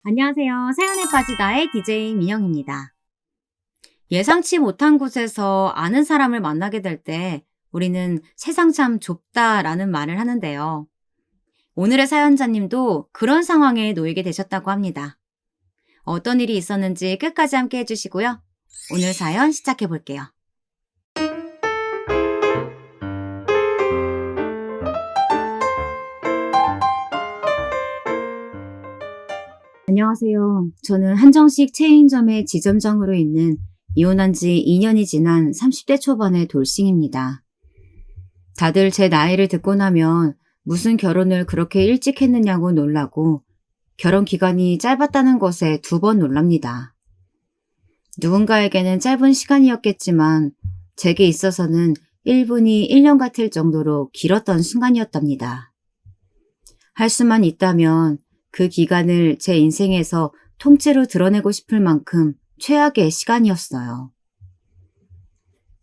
안녕하세요. 사연에 빠지다의 DJ 민영입니다. 예상치 못한 곳에서 아는 사람을 만나게 될 때 우리는 세상 참 좁다라는 말을 하는데요. 오늘의 사연자님도 그런 상황에 놓이게 되셨다고 합니다. 어떤 일이 있었는지 끝까지 함께 해주시고요. 오늘 사연 시작해 볼게요. 안녕하세요. 저는 한정식 체인점의 지점장으로 있는 이혼한 지 2년이 지난 30대 초반의 돌싱입니다. 다들 제 나이를 듣고 나면 무슨 결혼을 그렇게 일찍 했느냐고 놀라고 결혼 기간이 짧았다는 것에 2번 놀랍니다. 누군가에게는 짧은 시간이었겠지만 제게 있어서는 1분이 1년 같을 정도로 길었던 순간이었답니다. 할 수만 있다면 그 기간을 제 인생에서 통째로 드러내고 싶을 만큼 최악의 시간이었어요.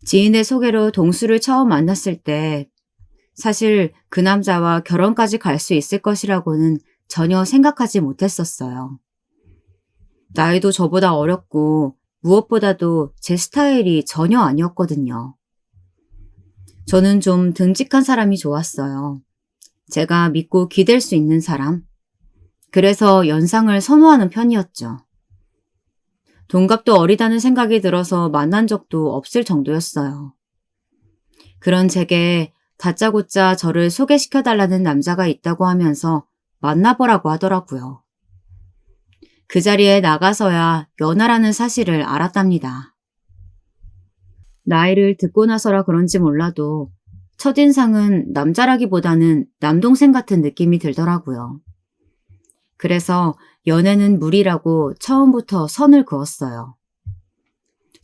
지인의 소개로 동수를 처음 만났을 때 사실 그 남자와 결혼까지 갈 수 있을 것이라고는 전혀 생각하지 못했었어요. 나이도 저보다 어렸고 무엇보다도 제 스타일이 전혀 아니었거든요. 저는 좀 듬직한 사람이 좋았어요. 제가 믿고 기댈 수 있는 사람. 그래서 연상을 선호하는 편이었죠. 동갑도 어리다는 생각이 들어서 만난 적도 없을 정도였어요. 그런 제게 다짜고짜 저를 소개시켜달라는 남자가 있다고 하면서 만나보라고 하더라고요. 그 자리에 나가서야 연하라는 사실을 알았답니다. 나이를 듣고 나서라 그런지 몰라도 첫인상은 남자라기보다는 남동생 같은 느낌이 들더라고요. 그래서 연애는 무리라고 처음부터 선을 그었어요.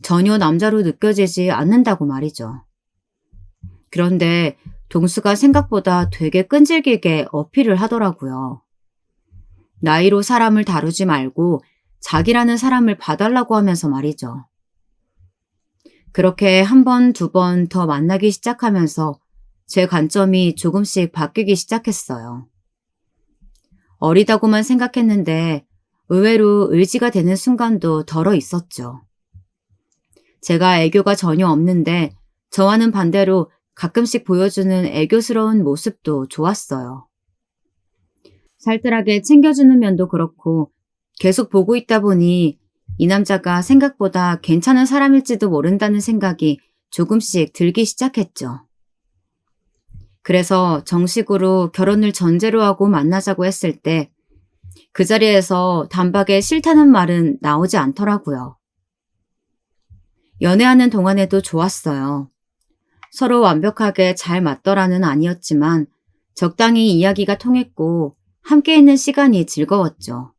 전혀 남자로 느껴지지 않는다고 말이죠. 그런데 동수가 생각보다 되게 끈질기게 어필을 하더라고요. 나이로 사람을 다루지 말고 자기라는 사람을 봐달라고 하면서 말이죠. 그렇게 1번, 2번 더 만나기 시작하면서 제 관점이 조금씩 바뀌기 시작했어요. 어리다고만 생각했는데 의외로 의지가 되는 순간도 덜어 있었죠. 제가 애교가 전혀 없는데 저와는 반대로 가끔씩 보여주는 애교스러운 모습도 좋았어요. 살뜰하게 챙겨주는 면도 그렇고 계속 보고 있다 보니 이 남자가 생각보다 괜찮은 사람일지도 모른다는 생각이 조금씩 들기 시작했죠. 그래서 정식으로 결혼을 전제로 하고 만나자고 했을 때 그 자리에서 단박에 싫다는 말은 나오지 않더라고요. 연애하는 동안에도 좋았어요. 서로 완벽하게 잘 맞더라는 아니었지만 적당히 이야기가 통했고 함께 있는 시간이 즐거웠죠.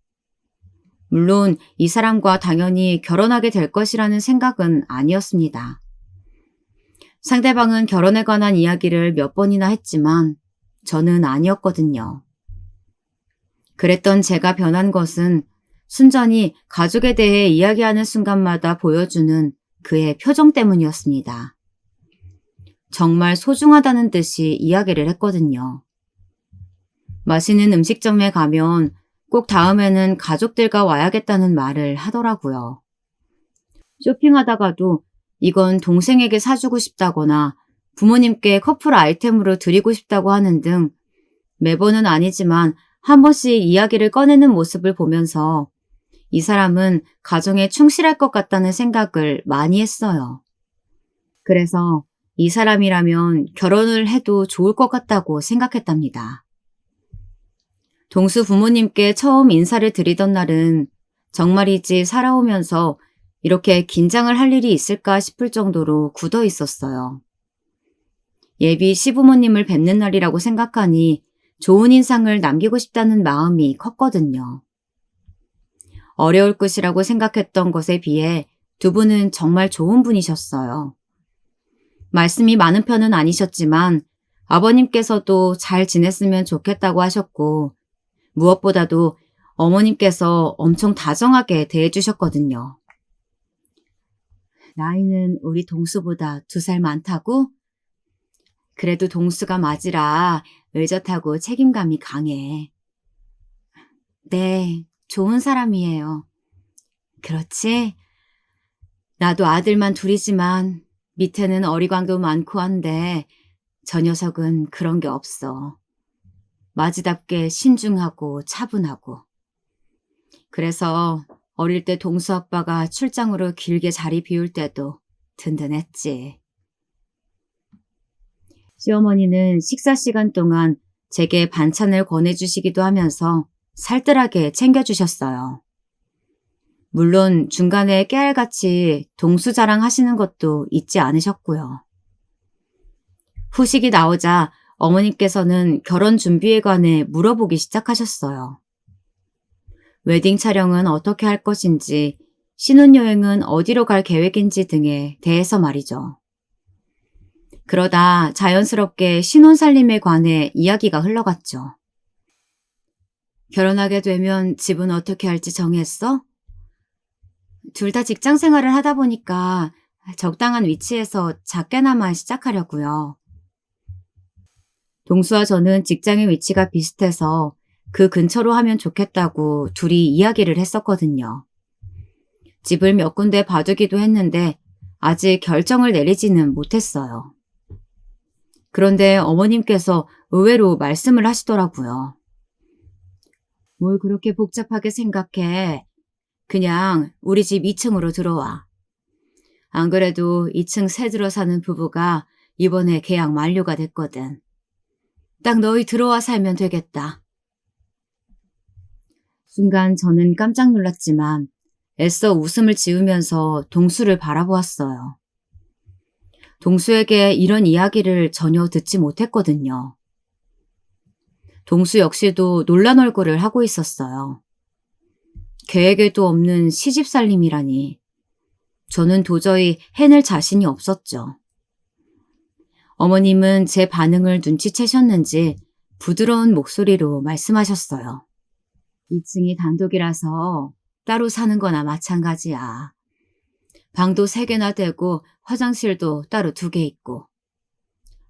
물론 이 사람과 당연히 결혼하게 될 것이라는 생각은 아니었습니다. 상대방은 결혼에 관한 이야기를 몇 번이나 했지만 저는 아니었거든요. 그랬던 제가 변한 것은 순전히 가족에 대해 이야기하는 순간마다 보여주는 그의 표정 때문이었습니다. 정말 소중하다는 듯이 이야기를 했거든요. 맛있는 음식점에 가면 꼭 다음에는 가족들과 와야겠다는 말을 하더라고요. 쇼핑하다가도 이건 동생에게 사주고 싶다거나 부모님께 커플 아이템으로 드리고 싶다고 하는 등 매번은 아니지만 한 번씩 이야기를 꺼내는 모습을 보면서 이 사람은 가정에 충실할 것 같다는 생각을 많이 했어요. 그래서 이 사람이라면 결혼을 해도 좋을 것 같다고 생각했답니다. 동수 부모님께 처음 인사를 드리던 날은 정말이지 살아오면서 이렇게 긴장을 할 일이 있을까 싶을 정도로 굳어 있었어요. 예비 시부모님을 뵙는 날이라고 생각하니 좋은 인상을 남기고 싶다는 마음이 컸거든요. 어려울 것이라고 생각했던 것에 비해 2분은 정말 좋은 분이셨어요. 말씀이 많은 편은 아니셨지만 아버님께서도 잘 지냈으면 좋겠다고 하셨고 무엇보다도 어머님께서 엄청 다정하게 대해주셨거든요. 나이는 우리 동수보다 2살 많다고? 그래도 동수가 맞으라 의젓하고 책임감이 강해. 네, 좋은 사람이에요. 그렇지? 나도 아들만 둘이지만 밑에는 어리광도 많고 한데 저 녀석은 그런 게 없어. 마지답게 신중하고 차분하고. 그래서 어릴 때 동수 아빠가 출장으로 길게 자리 비울 때도 든든했지. 시어머니는 식사 시간 동안 제게 반찬을 권해주시기도 하면서 살뜰하게 챙겨주셨어요. 물론 중간에 깨알같이 동수 자랑하시는 것도 잊지 않으셨고요. 후식이 나오자 어머님께서는 결혼 준비에 관해 물어보기 시작하셨어요. 웨딩 촬영은 어떻게 할 것인지, 신혼여행은 어디로 갈 계획인지 등에 대해서 말이죠. 그러다 자연스럽게 신혼살림에 관해 이야기가 흘러갔죠. 결혼하게 되면 집은 어떻게 할지 정했어? 둘 다 직장 생활을 하다 보니까 적당한 위치에서 작게나마 시작하려고요. 동수와 저는 직장의 위치가 비슷해서 그 근처로 하면 좋겠다고 둘이 이야기를 했었거든요. 집을 몇 군데 봐두기도 했는데 아직 결정을 내리지는 못했어요. 그런데 어머님께서 의외로 말씀을 하시더라고요. 뭘 그렇게 복잡하게 생각해. 그냥 우리 집 2층으로 들어와. 안 그래도 2층 새 들어 사는 부부가 이번에 계약 만료가 됐거든. 딱 너희 들어와 살면 되겠다. 순간 저는 깜짝 놀랐지만 애써 웃음을 지으면서 동수를 바라보았어요. 동수에게 이런 이야기를 전혀 듣지 못했거든요. 동수 역시도 놀란 얼굴을 하고 있었어요. 계획에도 없는 시집살림이라니. 저는 도저히 해낼 자신이 없었죠. 어머님은 제 반응을 눈치채셨는지 부드러운 목소리로 말씀하셨어요. 2층이 단독이라서 따로 사는 거나 마찬가지야. 방도 3개나 되고 화장실도 따로 2개 있고.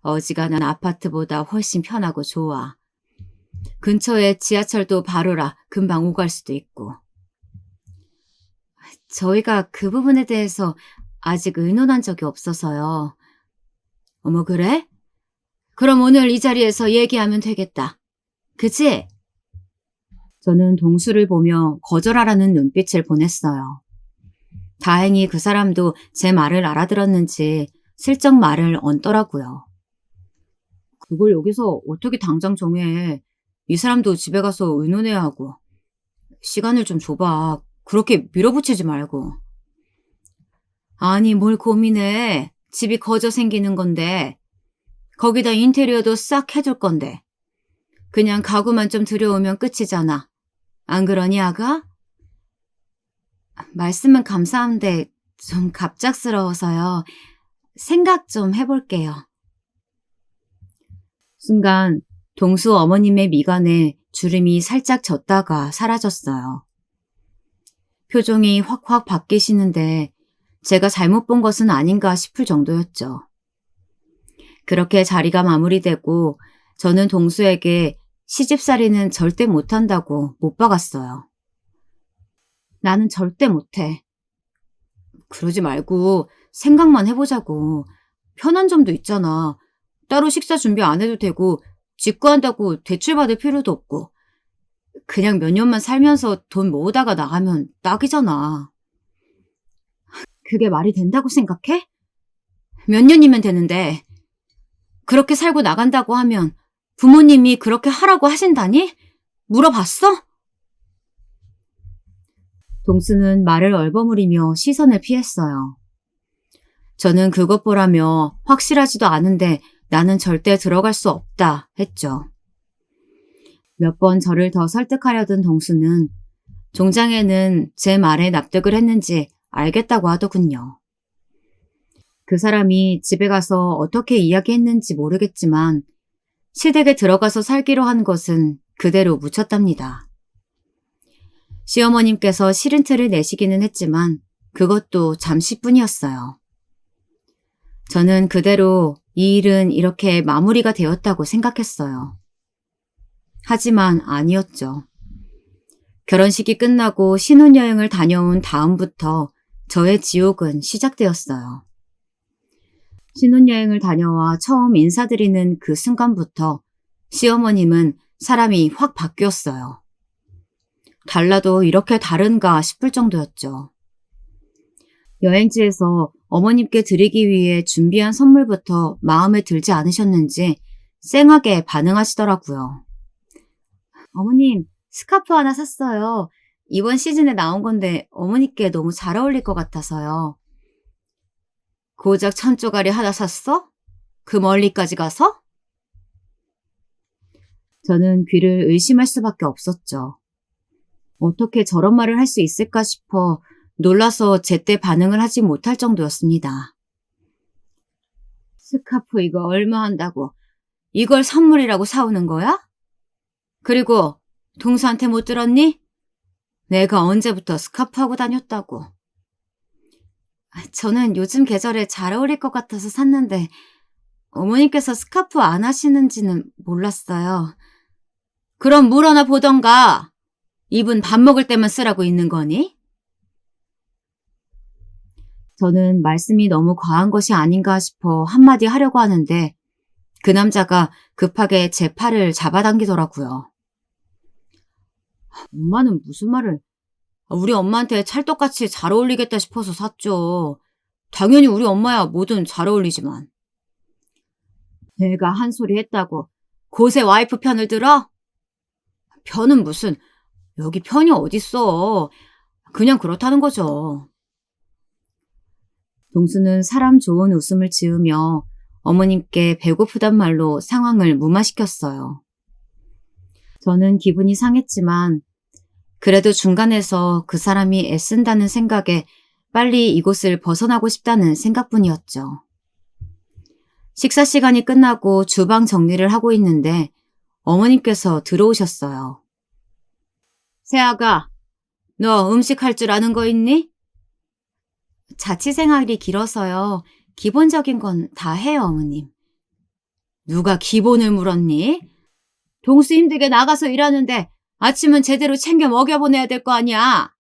어지간한 아파트보다 훨씬 편하고 좋아. 근처에 지하철도 바로라 금방 오갈 수도 있고. 저희가 그 부분에 대해서 아직 의논한 적이 없어서요. 어머, 그래? 그럼 오늘 이 자리에서 얘기하면 되겠다. 그치? 저는 동수를 보며 거절하라는 눈빛을 보냈어요. 다행히 그 사람도 제 말을 알아들었는지 슬쩍 말을 얹더라고요. 그걸 여기서 어떻게 당장 정해. 이 사람도 집에 가서 의논해야 하고. 시간을 좀 줘봐. 그렇게 밀어붙이지 말고. 아니, 뭘 고민해. 집이 거저 생기는 건데. 거기다 인테리어도 싹 해줄 건데. 그냥 가구만 좀 들여오면 끝이잖아. 안 그러니, 아가? 말씀은 감사한데 좀 갑작스러워서요. 생각 좀 해볼게요. 순간 동수 어머님의 미간에 주름이 살짝 졌다가 사라졌어요. 표정이 확확 바뀌시는데 제가 잘못 본 것은 아닌가 싶을 정도였죠. 그렇게 자리가 마무리되고 저는 동수에게 시집살이는 절대 못한다고 못 박았어요. 나는 절대 못해. 그러지 말고 생각만 해보자고. 편한 점도 있잖아. 따로 식사 준비 안 해도 되고 직구한다고 대출받을 필요도 없고 그냥 몇 년만 살면서 돈 모으다가 나가면 딱이잖아. 그게 말이 된다고 생각해? 몇 년이면 되는데 그렇게 살고 나간다고 하면 부모님이 그렇게 하라고 하신다니? 물어봤어? 동수는 말을 얼버무리며 시선을 피했어요. 저는 그것 보라며 확실하지도 않은데 나는 절대 들어갈 수 없다 했죠. 몇 번 저를 더 설득하려던 동수는 종장에는 제 말에 납득을 했는지 알겠다고 하더군요. 그 사람이 집에 가서 어떻게 이야기했는지 모르겠지만 시댁에 들어가서 살기로 한 것은 그대로 묻혔답니다. 시어머님께서 싫은 틀을 내시기는 했지만 그것도 잠시뿐이었어요. 저는 그대로 이 일은 이렇게 마무리가 되었다고 생각했어요. 하지만 아니었죠. 결혼식이 끝나고 신혼여행을 다녀온 다음부터 저의 지옥은 시작되었어요. 신혼여행을 다녀와 처음 인사드리는 그 순간부터 시어머님은 사람이 확 바뀌었어요. 달라도 이렇게 다른가 싶을 정도였죠. 여행지에서 어머님께 드리기 위해 준비한 선물부터 마음에 들지 않으셨는지 쌩하게 반응하시더라고요. 어머님, 스카프 하나 샀어요. 이번 시즌에 나온 건데 어머니께 너무 잘 어울릴 것 같아서요. 고작 1,000조가리 하나 샀어? 그 멀리까지 가서? 저는 귀를 의심할 수밖에 없었죠. 어떻게 저런 말을 할 수 있을까 싶어 놀라서 제때 반응을 하지 못할 정도였습니다. 스카프 이거 얼마 한다고? 이걸 선물이라고 사오는 거야? 그리고 동수한테 못 들었니? 내가 언제부터 스카프 하고 다녔다고. 저는 요즘 계절에 잘 어울릴 것 같아서 샀는데 어머님께서 스카프 안 하시는지는 몰랐어요. 그럼 물어나 보던가. 입은 밥 먹을 때만 쓰라고 있는 거니? 저는 말씀이 너무 과한 것이 아닌가 싶어 한마디 하려고 하는데 그 남자가 급하게 제 팔을 잡아당기더라고요. 엄마는 무슨 말을... 우리 엄마한테 찰떡같이 잘 어울리겠다 싶어서 샀죠. 당연히 우리 엄마야 뭐든 잘 어울리지만. 내가 한 소리 했다고 곳에 와이프 편을 들어? 편은 무슨... 여기 편이 어딨어. 그냥 그렇다는 거죠. 동수는 사람 좋은 웃음을 지으며 어머님께 배고프단 말로 상황을 무마시켰어요. 저는 기분이 상했지만 그래도 중간에서 그 사람이 애쓴다는 생각에 빨리 이곳을 벗어나고 싶다는 생각뿐이었죠. 식사 시간이 끝나고 주방 정리를 하고 있는데 어머님께서 들어오셨어요. 새아가, 너 음식 할 줄 아는 거 있니? 자취생활이 길어서요. 기본적인 건 다 해요, 어머님. 누가 기본을 물었니? 동수 힘들게 나가서 일하는데 아침은 제대로 챙겨 먹여보내야 될 거 아니야.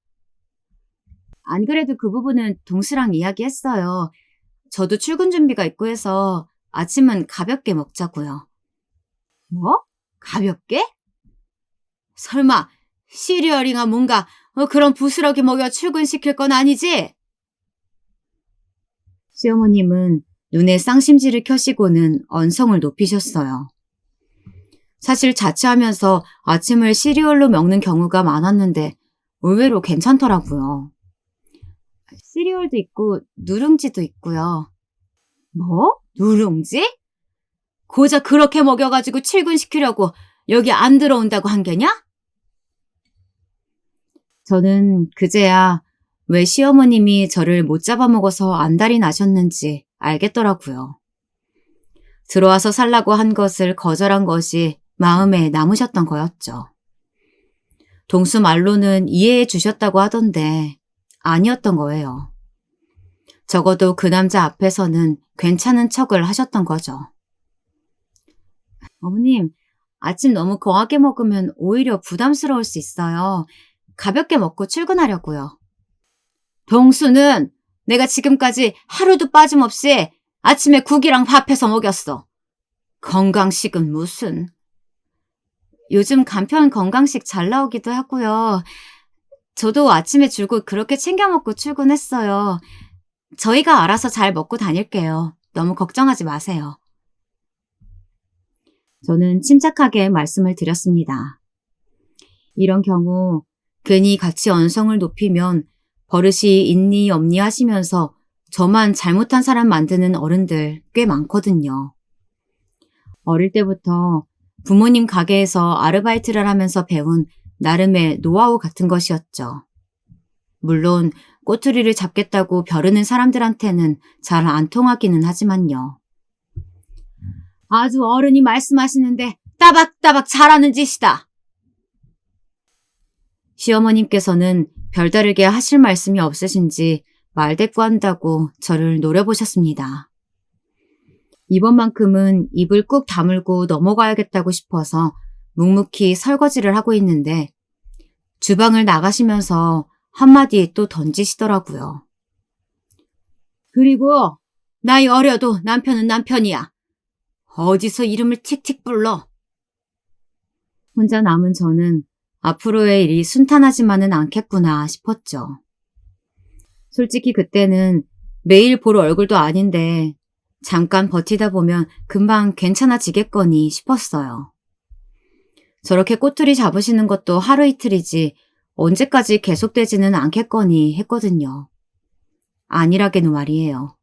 안 그래도 그 부분은 동수랑 이야기했어요. 저도 출근 준비가 있고 해서 아침은 가볍게 먹자고요. 뭐? 가볍게? 설마 시리얼이나 뭔가 그런 부스러기 먹여 출근시킬 건 아니지? 시어머님은 눈에 쌍심지를 켜시고는 언성을 높이셨어요. 사실 자취하면서 아침을 시리얼로 먹는 경우가 많았는데 의외로 괜찮더라고요. 시리얼도 있고 누룽지도 있고요. 뭐? 누룽지? 고작 그렇게 먹여가지고 출근시키려고 여기 안 들어온다고 한 게냐? 저는 그제야 왜 시어머님이 저를 못 잡아먹어서 안달이 나셨는지 알겠더라고요. 들어와서 살라고 한 것을 거절한 것이 마음에 남으셨던 거였죠. 동수 말로는 이해해 주셨다고 하던데 아니었던 거예요. 적어도 그 남자 앞에서는 괜찮은 척을 하셨던 거죠. 어머님, 아침 너무 거하게 먹으면 오히려 부담스러울 수 있어요. 가볍게 먹고 출근하려고요. 동수는 내가 지금까지 하루도 빠짐없이 아침에 국이랑 밥해서 먹였어. 건강식은 무슨... 요즘 간편 건강식 잘 나오기도 하고요. 저도 아침에 줄곧 그렇게 챙겨 먹고 출근했어요. 저희가 알아서 잘 먹고 다닐게요. 너무 걱정하지 마세요. 저는 침착하게 말씀을 드렸습니다. 이런 경우 괜히 같이 언성을 높이면 버릇이 있니 없니 하시면서 저만 잘못한 사람 만드는 어른들 꽤 많거든요. 어릴 때부터 부모님 가게에서 아르바이트를 하면서 배운 나름의 노하우 같은 것이었죠. 물론 꼬투리를 잡겠다고 벼르는 사람들한테는 잘 안 통하기는 하지만요. 아주 어른이 말씀하시는데 따박따박 잘하는 짓이다. 시어머님께서는 별다르게 하실 말씀이 없으신지 말대꾸한다고 저를 노려보셨습니다. 이번만큼은 입을 꾹 다물고 넘어가야겠다고 싶어서 묵묵히 설거지를 하고 있는데 주방을 나가시면서 한마디 또 던지시더라고요. 그리고 나이 어려도 남편은 남편이야. 어디서 이름을 틱틱 불러. 혼자 남은 저는 앞으로의 일이 순탄하지만은 않겠구나 싶었죠. 솔직히 그때는 매일 볼 얼굴도 아닌데 잠깐 버티다 보면 금방 괜찮아지겠거니 싶었어요. 저렇게 꼬투리 잡으시는 것도 하루 이틀이지 언제까지 계속되지는 않겠거니 했거든요. 아니라게는 말이에요.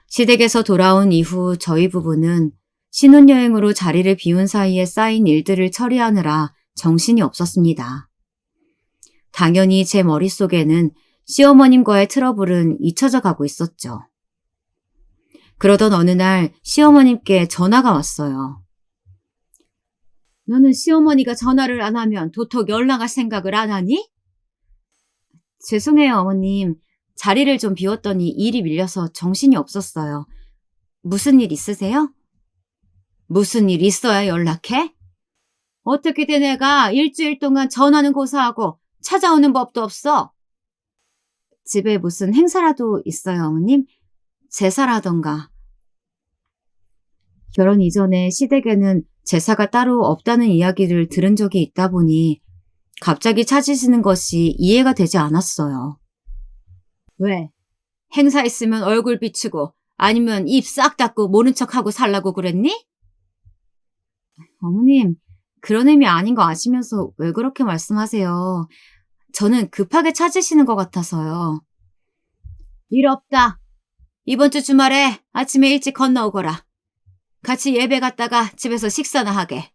시댁에서 돌아온 이후 저희 부부는 신혼여행으로 자리를 비운 사이에 쌓인 일들을 처리하느라 정신이 없었습니다. 당연히 제 머릿속에는 시어머님과의 트러블은 잊혀져 가고 있었죠. 그러던 어느 날 시어머님께 전화가 왔어요. 너는 시어머니가 전화를 안 하면 도통 연락할 생각을 안 하니? 죄송해요, 어머님. 자리를 좀 비웠더니 일이 밀려서 정신이 없었어요. 무슨 일 있으세요? 무슨 일 있어야 연락해? 어떻게 된 애가 일주일 동안 전화는 고사하고 찾아오는 법도 없어? 집에 무슨 행사라도 있어요, 어머님? 제사라던가. 결혼 이전에 시댁에는 제사가 따로 없다는 이야기를 들은 적이 있다 보니 갑자기 찾으시는 것이 이해가 되지 않았어요. 왜? 행사 있으면 얼굴 비추고 아니면 입 싹 닫고 모른 척하고 살라고 그랬니? 어머님, 그런 의미 아닌 거 아시면서 왜 그렇게 말씀하세요? 저는 급하게 찾으시는 것 같아서요. 일 없다. 이번 주 주말에 아침에 일찍 건너오거라. 같이 예배 갔다가 집에서 식사나 하게.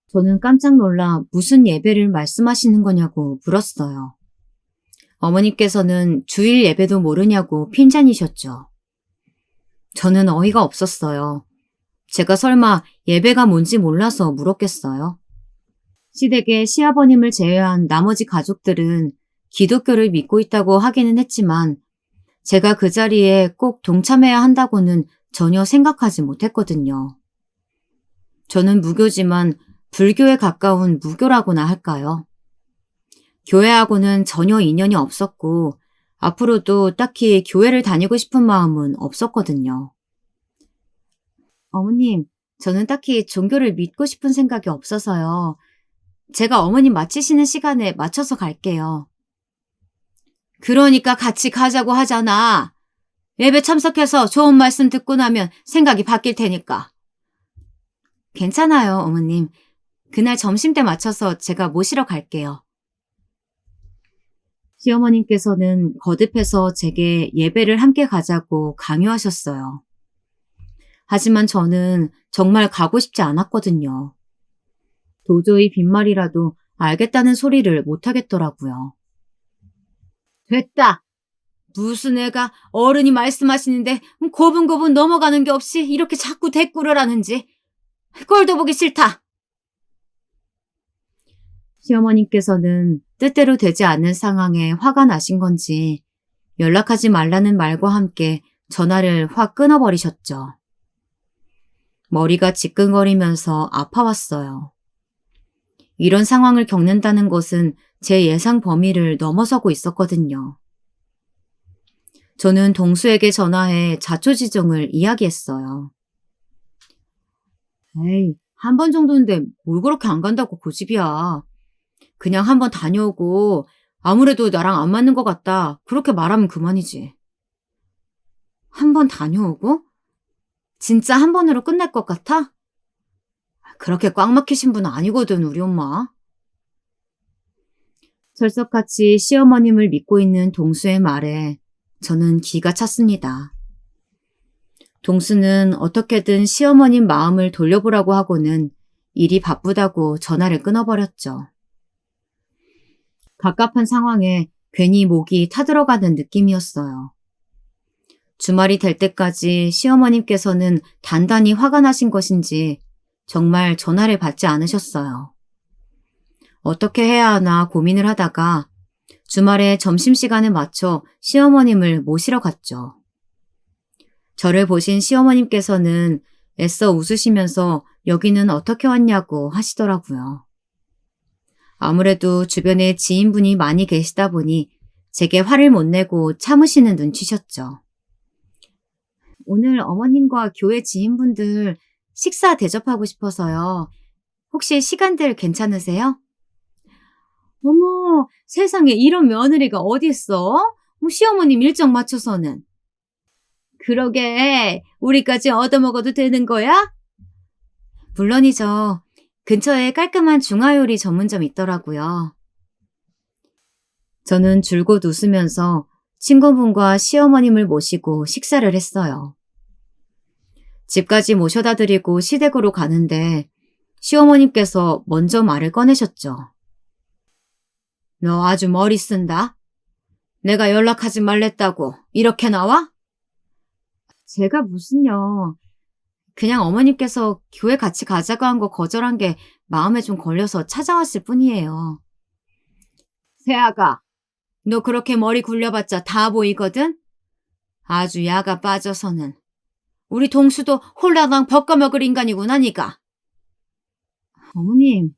저는 깜짝 놀라 무슨 예배를 말씀하시는 거냐고 물었어요. 어머니께서는 주일 예배도 모르냐고 핀잔이셨죠. 저는 어이가 없었어요. 제가 설마 예배가 뭔지 몰라서 물었겠어요? 시댁의 시아버님을 제외한 나머지 가족들은 기독교를 믿고 있다고 하기는 했지만 제가 그 자리에 꼭 동참해야 한다고는 전혀 생각하지 못했거든요. 저는 무교지만 불교에 가까운 무교라고나 할까요? 교회하고는 전혀 인연이 없었고 앞으로도 딱히 교회를 다니고 싶은 마음은 없었거든요. 어머님, 저는 딱히 종교를 믿고 싶은 생각이 없어서요. 제가 어머님 마치시는 시간에 맞춰서 갈게요. 그러니까 같이 가자고 하잖아. 예배 참석해서 좋은 말씀 듣고 나면 생각이 바뀔 테니까. 괜찮아요, 어머님. 그날 점심때 맞춰서 제가 모시러 갈게요. 시어머님께서는 거듭해서 제게 예배를 함께 가자고 강요하셨어요. 하지만 저는 정말 가고 싶지 않았거든요. 도저히 빈말이라도 알겠다는 소리를 못하겠더라고요. 됐다. 무슨 애가 어른이 말씀하시는데 고분고분 넘어가는 게 없이 이렇게 자꾸 대꾸를 하는지 꼴도 보기 싫다. 시어머님께서는 뜻대로 되지 않는 상황에 화가 나신 건지 연락하지 말라는 말과 함께 전화를 확 끊어버리셨죠. 머리가 지끈거리면서 아파왔어요. 이런 상황을 겪는다는 것은 제 예상 범위를 넘어서고 있었거든요. 저는 동수에게 전화해 자초지종을 이야기했어요. 에이, 한 번 정도인데 뭘 그렇게 안 간다고 고집이야. 그냥 한번 다녀오고 아무래도 나랑 안 맞는 것 같다. 그렇게 말하면 그만이지. 한 번 다녀오고? 진짜 한 번으로 끝날 것 같아? 그렇게 꽉 막히신 분은 아니거든, 우리 엄마. 철석같이 시어머님을 믿고 있는 동수의 말에 저는 기가 찼습니다. 동수는 어떻게든 시어머님 마음을 돌려보라고 하고는 일이 바쁘다고 전화를 끊어버렸죠. 갑갑한 상황에 괜히 목이 타들어가는 느낌이었어요. 주말이 될 때까지 시어머님께서는 단단히 화가 나신 것인지 정말 전화를 받지 않으셨어요. 어떻게 해야 하나 고민을 하다가 주말에 점심시간에 맞춰 시어머님을 모시러 갔죠. 저를 보신 시어머님께서는 애써 웃으시면서 여기는 어떻게 왔냐고 하시더라고요. 아무래도 주변에 지인분이 많이 계시다 보니 제게 화를 못 내고 참으시는 눈치셨죠. 오늘 어머님과 교회 지인분들 식사 대접하고 싶어서요. 혹시 시간들 괜찮으세요? 어머, 세상에 이런 며느리가 어디 있어? 시어머님 일정 맞춰서는. 그러게, 우리까지 얻어먹어도 되는 거야? 물론이죠. 근처에 깔끔한 중화요리 전문점 있더라고요. 저는 줄곧 웃으면서 친구분과 시어머님을 모시고 식사를 했어요. 집까지 모셔다 드리고 시댁으로 가는데 시어머님께서 먼저 말을 꺼내셨죠. 너 아주 머리 쓴다. 내가 연락하지 말랬다고 이렇게 나와? 제가 무슨요. 그냥 어머님께서 교회 같이 가자고 한 거 거절한 게 마음에 좀 걸려서 찾아왔을 뿐이에요. 세아가, 너 그렇게 머리 굴려봤자 다 보이거든? 아주 야가 빠져서는. 우리 동수도 홀라당 벗겨먹을 인간이구나, 니가. 어머님,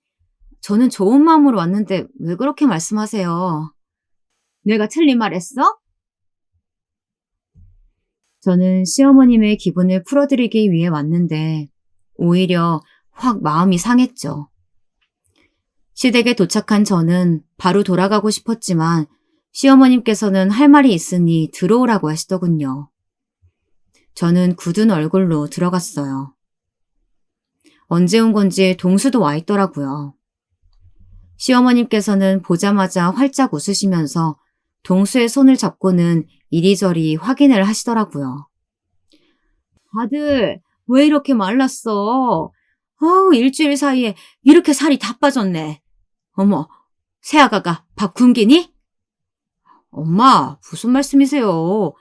저는 좋은 마음으로 왔는데 왜 그렇게 말씀하세요? 내가 틀린 말 했어? 저는 시어머님의 기분을 풀어드리기 위해 왔는데 오히려 확 마음이 상했죠. 시댁에 도착한 저는 바로 돌아가고 싶었지만 시어머님께서는 할 말이 있으니 들어오라고 하시더군요. 저는 굳은 얼굴로 들어갔어요. 언제 온 건지 동수도 와 있더라고요. 시어머님께서는 보자마자 활짝 웃으시면서 동수의 손을 잡고는 이리저리 확인을 하시더라고요. 아들, 왜 이렇게 말랐어? 아우, 일주일 사이에 이렇게 살이 다 빠졌네. 어머, 새아가가 밥 굶기니? 엄마, 무슨 말씀이세요?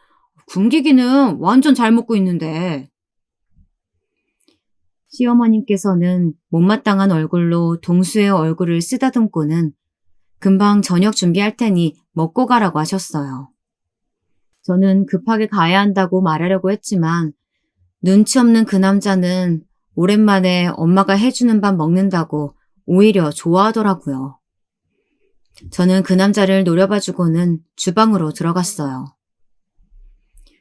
굶기기는 완전 잘 먹고 있는데. 시어머님께서는 못마땅한 얼굴로 동수의 얼굴을 쓰다듬고는 금방 저녁 준비할 테니 먹고 가라고 하셨어요. 저는 급하게 가야 한다고 말하려고 했지만 눈치 없는 그 남자는 오랜만에 엄마가 해주는 밥 먹는다고 오히려 좋아하더라고요. 저는 그 남자를 노려봐주고는 주방으로 들어갔어요.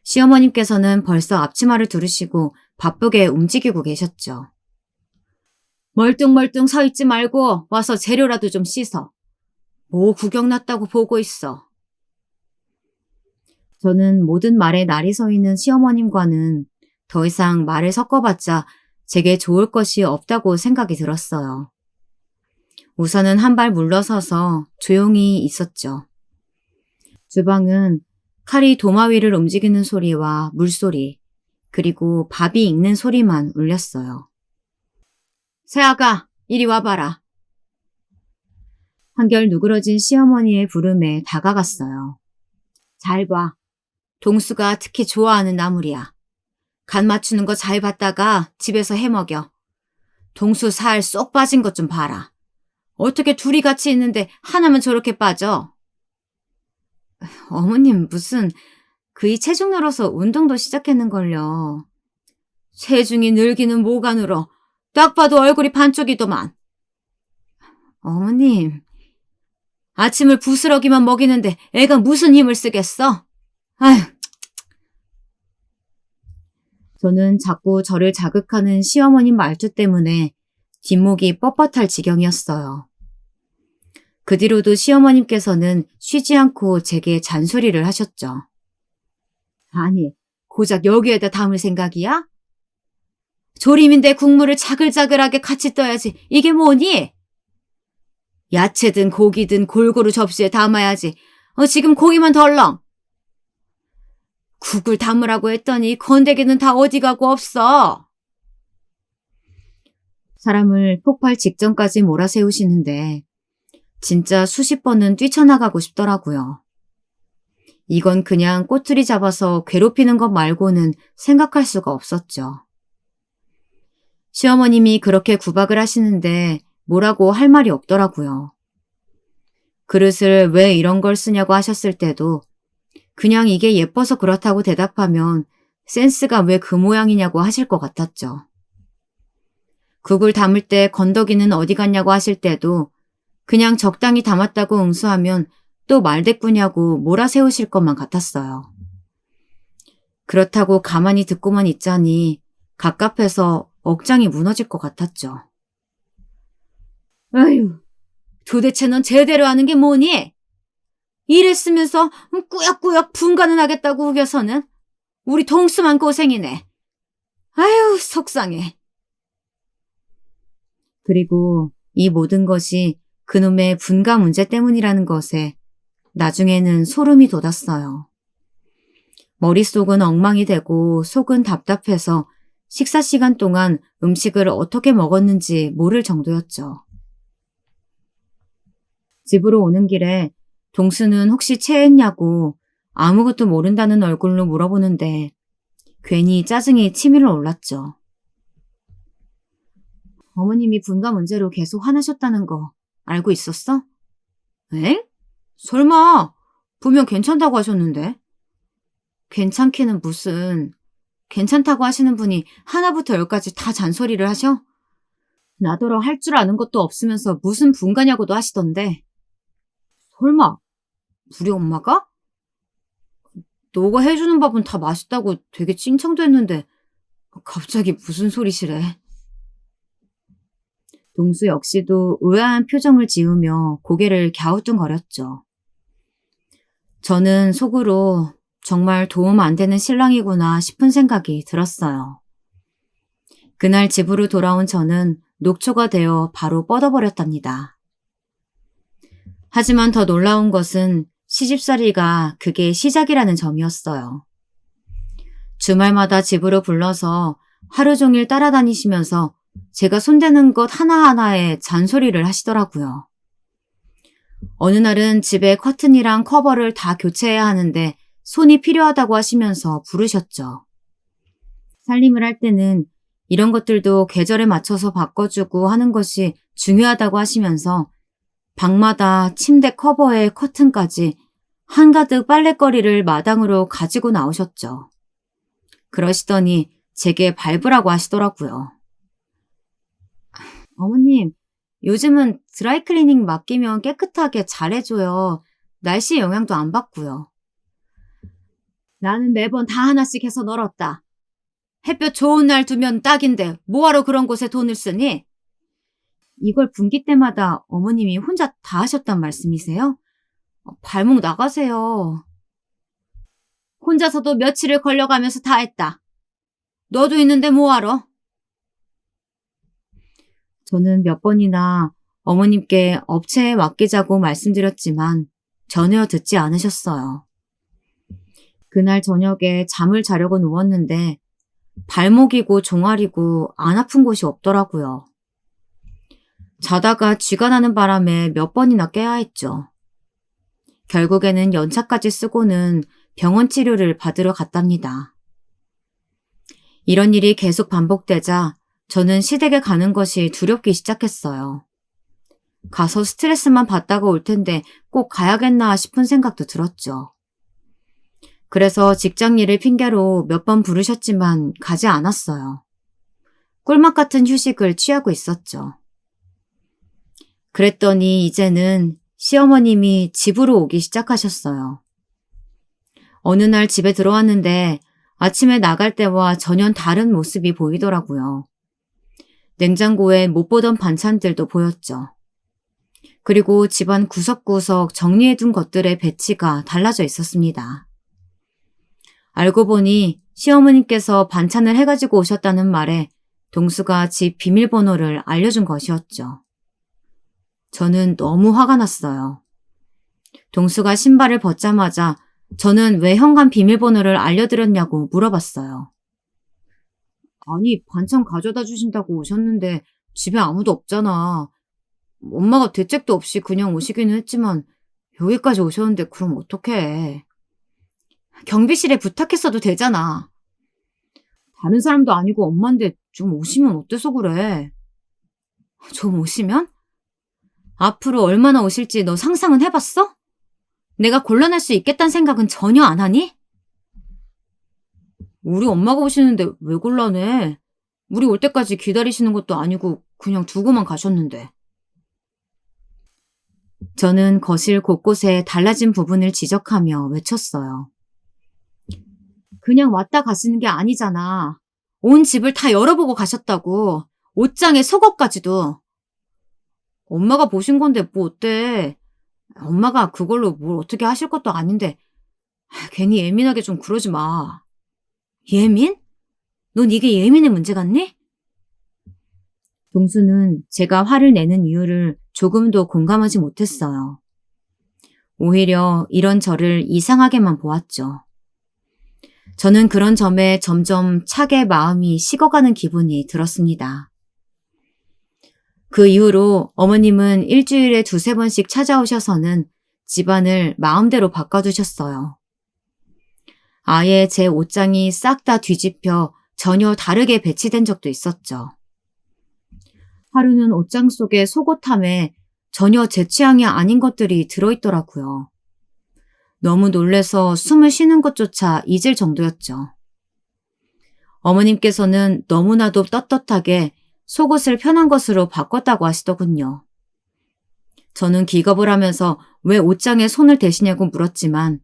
시어머님께서는 벌써 앞치마를 두르시고 바쁘게 움직이고 계셨죠. 멀뚱멀뚱 서 있지 말고 와서 재료라도 좀 씻어. 뭐 구경났다고 보고 있어. 저는 모든 말에 날이 서 있는 시어머님과는 더 이상 말을 섞어봤자 제게 좋을 것이 없다고 생각이 들었어요. 우선은 한 발 물러서서 조용히 있었죠. 주방은 칼이 도마 위를 움직이는 소리와 물소리, 그리고 밥이 익는 소리만 울렸어요. 새아가, 이리 와봐라. 한결 누그러진 시어머니의 부름에 다가갔어요. 잘 봐. 동수가 특히 좋아하는 나물이야. 간 맞추는 거 잘 봤다가 집에서 해먹여. 동수 살 쏙 빠진 것 좀 봐라. 어떻게 둘이 같이 있는데 하나만 저렇게 빠져? 어머님 무슨 그이 체중 늘어서 운동도 시작했는걸요. 체중이 늘기는 뭐가 늘어. 딱 봐도 얼굴이 반쪽이더만. 어머님, 아침을 부스러기만 먹이는데 애가 무슨 힘을 쓰겠어? 아휴. 저는 자꾸 저를 자극하는 시어머님 말투 때문에 뒷목이 뻣뻣할 지경이었어요. 그 뒤로도 시어머님께서는 쉬지 않고 제게 잔소리를 하셨죠. 아니, 고작 여기에다 담을 생각이야? 조림인데 국물을 자글자글하게 같이 떠야지. 이게 뭐니? 야채든 고기든 골고루 접시에 담아야지. 지금 고기만 덜렁. 국을 담으라고 했더니 건더기는 다 어디 가고 없어. 사람을 폭발 직전까지 몰아세우시는데 진짜 수십 번은 뛰쳐나가고 싶더라고요. 이건 그냥 꼬투리 잡아서 괴롭히는 것 말고는 생각할 수가 없었죠. 시어머님이 그렇게 구박을 하시는데 뭐라고 할 말이 없더라고요. 그릇을 왜 이런 걸 쓰냐고 하셨을 때도 그냥 이게 예뻐서 그렇다고 대답하면 센스가 왜 그 모양이냐고 하실 것 같았죠. 국을 담을 때 건더기는 어디 갔냐고 하실 때도 그냥 적당히 담았다고 응수하면 또 말대꾸냐고 몰아세우실 것만 같았어요. 그렇다고 가만히 듣고만 있자니 갑갑해서 억장이 무너질 것 같았죠. 아휴, 도대체 넌 제대로 하는 게 뭐니? 일했으면서 꾸역꾸역 분간은 하겠다고 우겨서는 우리 동수만 고생이네. 아휴, 속상해. 그리고 이 모든 것이 그놈의 분가 문제 때문이라는 것에 나중에는 소름이 돋았어요. 머릿속은 엉망이 되고 속은 답답해서 식사 시간 동안 음식을 어떻게 먹었는지 모를 정도였죠. 집으로 오는 길에 동수는 혹시 체했냐고 아무것도 모른다는 얼굴로 물어보는데 괜히 짜증이 치밀어 올랐죠. 어머님이 분가 문제로 계속 화나셨다는 거 알고 있었어? 에? 설마 분명 괜찮다고 하셨는데. 괜찮기는 무슨. 괜찮다고 하시는 분이 하나부터 열까지 다 잔소리를 하셔? 나더러 할 줄 아는 것도 없으면서 무슨 분가냐고도 하시던데. 설마 우리 엄마가? 너가 해주는 밥은 다 맛있다고 되게 칭찬도 했는데 갑자기 무슨 소리시래. 동수 역시도 의아한 표정을 지으며 고개를 갸우뚱거렸죠. 저는 속으로 정말 도움 안 되는 신랑이구나 싶은 생각이 들었어요. 그날 집으로 돌아온 저는 녹초가 되어 바로 뻗어버렸답니다. 하지만 더 놀라운 것은 시집살이가 그게 시작이라는 점이었어요. 주말마다 집으로 불러서 하루 종일 따라다니시면서 제가 손대는 것 하나하나에 잔소리를 하시더라고요. 어느 날은 집에 커튼이랑 커버를 다 교체해야 하는데 손이 필요하다고 하시면서 부르셨죠. 살림을 할 때는 이런 것들도 계절에 맞춰서 바꿔주고 하는 것이 중요하다고 하시면서 방마다 침대 커버에 커튼까지 한가득 빨랫거리를 마당으로 가지고 나오셨죠. 그러시더니 제게 밟으라고 하시더라고요. 어머님, 요즘은 드라이클리닝 맡기면 깨끗하게 잘해줘요. 날씨 영향도 안 받고요. 나는 매번 다 하나씩 해서 널었다. 햇볕 좋은 날 두면 딱인데 뭐하러 그런 곳에 돈을 쓰니? 이걸 분기 때마다 어머님이 혼자 다 하셨단 말씀이세요? 발목 나가세요. 혼자서도 며칠을 걸려가면서 다 했다. 너도 있는데 뭐하러? 저는 몇 번이나 어머님께 업체에 맡기자고 말씀드렸지만 전혀 듣지 않으셨어요. 그날 저녁에 잠을 자려고 누웠는데 발목이고 종아리고 안 아픈 곳이 없더라고요. 자다가 쥐가 나는 바람에 몇 번이나 깨야 했죠. 결국에는 연차까지 쓰고는 병원 치료를 받으러 갔답니다. 이런 일이 계속 반복되자 저는 시댁에 가는 것이 두렵기 시작했어요. 가서 스트레스만 받다가 올 텐데 꼭 가야겠나 싶은 생각도 들었죠. 그래서 직장 일을 핑계로 몇 번 부르셨지만 가지 않았어요. 꿀맛 같은 휴식을 취하고 있었죠. 그랬더니 이제는 시어머님이 집으로 오기 시작하셨어요. 어느 날 집에 들어왔는데 아침에 나갈 때와 전혀 다른 모습이 보이더라고요. 냉장고에 못 보던 반찬들도 보였죠. 그리고 집안 구석구석 정리해둔 것들의 배치가 달라져 있었습니다. 알고 보니 시어머님께서 반찬을 해가지고 오셨다는 말에 동수가 집 비밀번호를 알려준 것이었죠. 저는 너무 화가 났어요. 동수가 신발을 벗자마자 저는 왜 현관 비밀번호를 알려드렸냐고 물어봤어요. 아니, 반찬 가져다 주신다고 오셨는데 집에 아무도 없잖아. 엄마가 대책도 없이 그냥 오시기는 했지만 여기까지 오셨는데 그럼 어떡해. 경비실에 부탁했어도 되잖아. 다른 사람도 아니고 엄마인데 좀 오시면 어때서 그래. 좀 오시면? 앞으로 얼마나 오실지 너 상상은 해봤어? 내가 곤란할 수 있겠다는 생각은 전혀 안 하니? 우리 엄마가 오시는데 왜 곤란해? 우리 올 때까지 기다리시는 것도 아니고 그냥 두고만 가셨는데. 저는 거실 곳곳에 달라진 부분을 지적하며 외쳤어요. 그냥 왔다 가시는 게 아니잖아. 온 집을 다 열어보고 가셨다고. 옷장에 속옷까지도. 엄마가 보신 건데 뭐 어때? 엄마가 그걸로 뭘 어떻게 하실 것도 아닌데 괜히 예민하게 좀 그러지 마. 예민? 넌 이게 예민의 문제 같니? 동수는 제가 화를 내는 이유를 조금도 공감하지 못했어요. 오히려 이런 저를 이상하게만 보았죠. 저는 그런 점에 점점 차게 마음이 식어가는 기분이 들었습니다. 그 이후로 어머님은 일주일에 2~3번씩 찾아오셔서는 집안을 마음대로 바꿔두셨어요. 아예 제 옷장이 싹 다 뒤집혀 전혀 다르게 배치된 적도 있었죠. 하루는 옷장 속에 속옷함에 전혀 제 취향이 아닌 것들이 들어있더라고요. 너무 놀래서 숨을 쉬는 것조차 잊을 정도였죠. 어머님께서는 너무나도 떳떳하게 속옷을 편한 것으로 바꿨다고 하시더군요. 저는 기겁을 하면서 왜 옷장에 손을 대시냐고 물었지만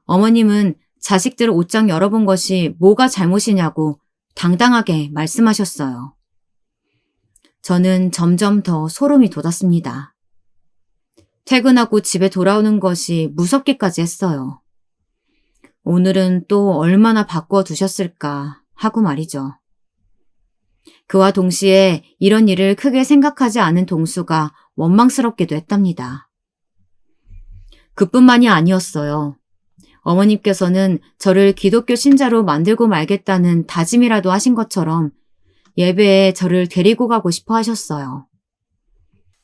어머님은 자식들 옷장 열어본 것이 뭐가 잘못이냐고 당당하게 말씀하셨어요. 저는 점점 더 소름이 돋았습니다. 퇴근하고 집에 돌아오는 것이 무섭기까지 했어요. 오늘은 또 얼마나 바꿔두셨을까 하고 말이죠. 그와 동시에 이런 일을 크게 생각하지 않은 동수가 원망스럽기도 했답니다. 그뿐만이 아니었어요. 어머님께서는 저를 기독교 신자로 만들고 말겠다는 다짐이라도 하신 것처럼 예배에 저를 데리고 가고 싶어 하셨어요.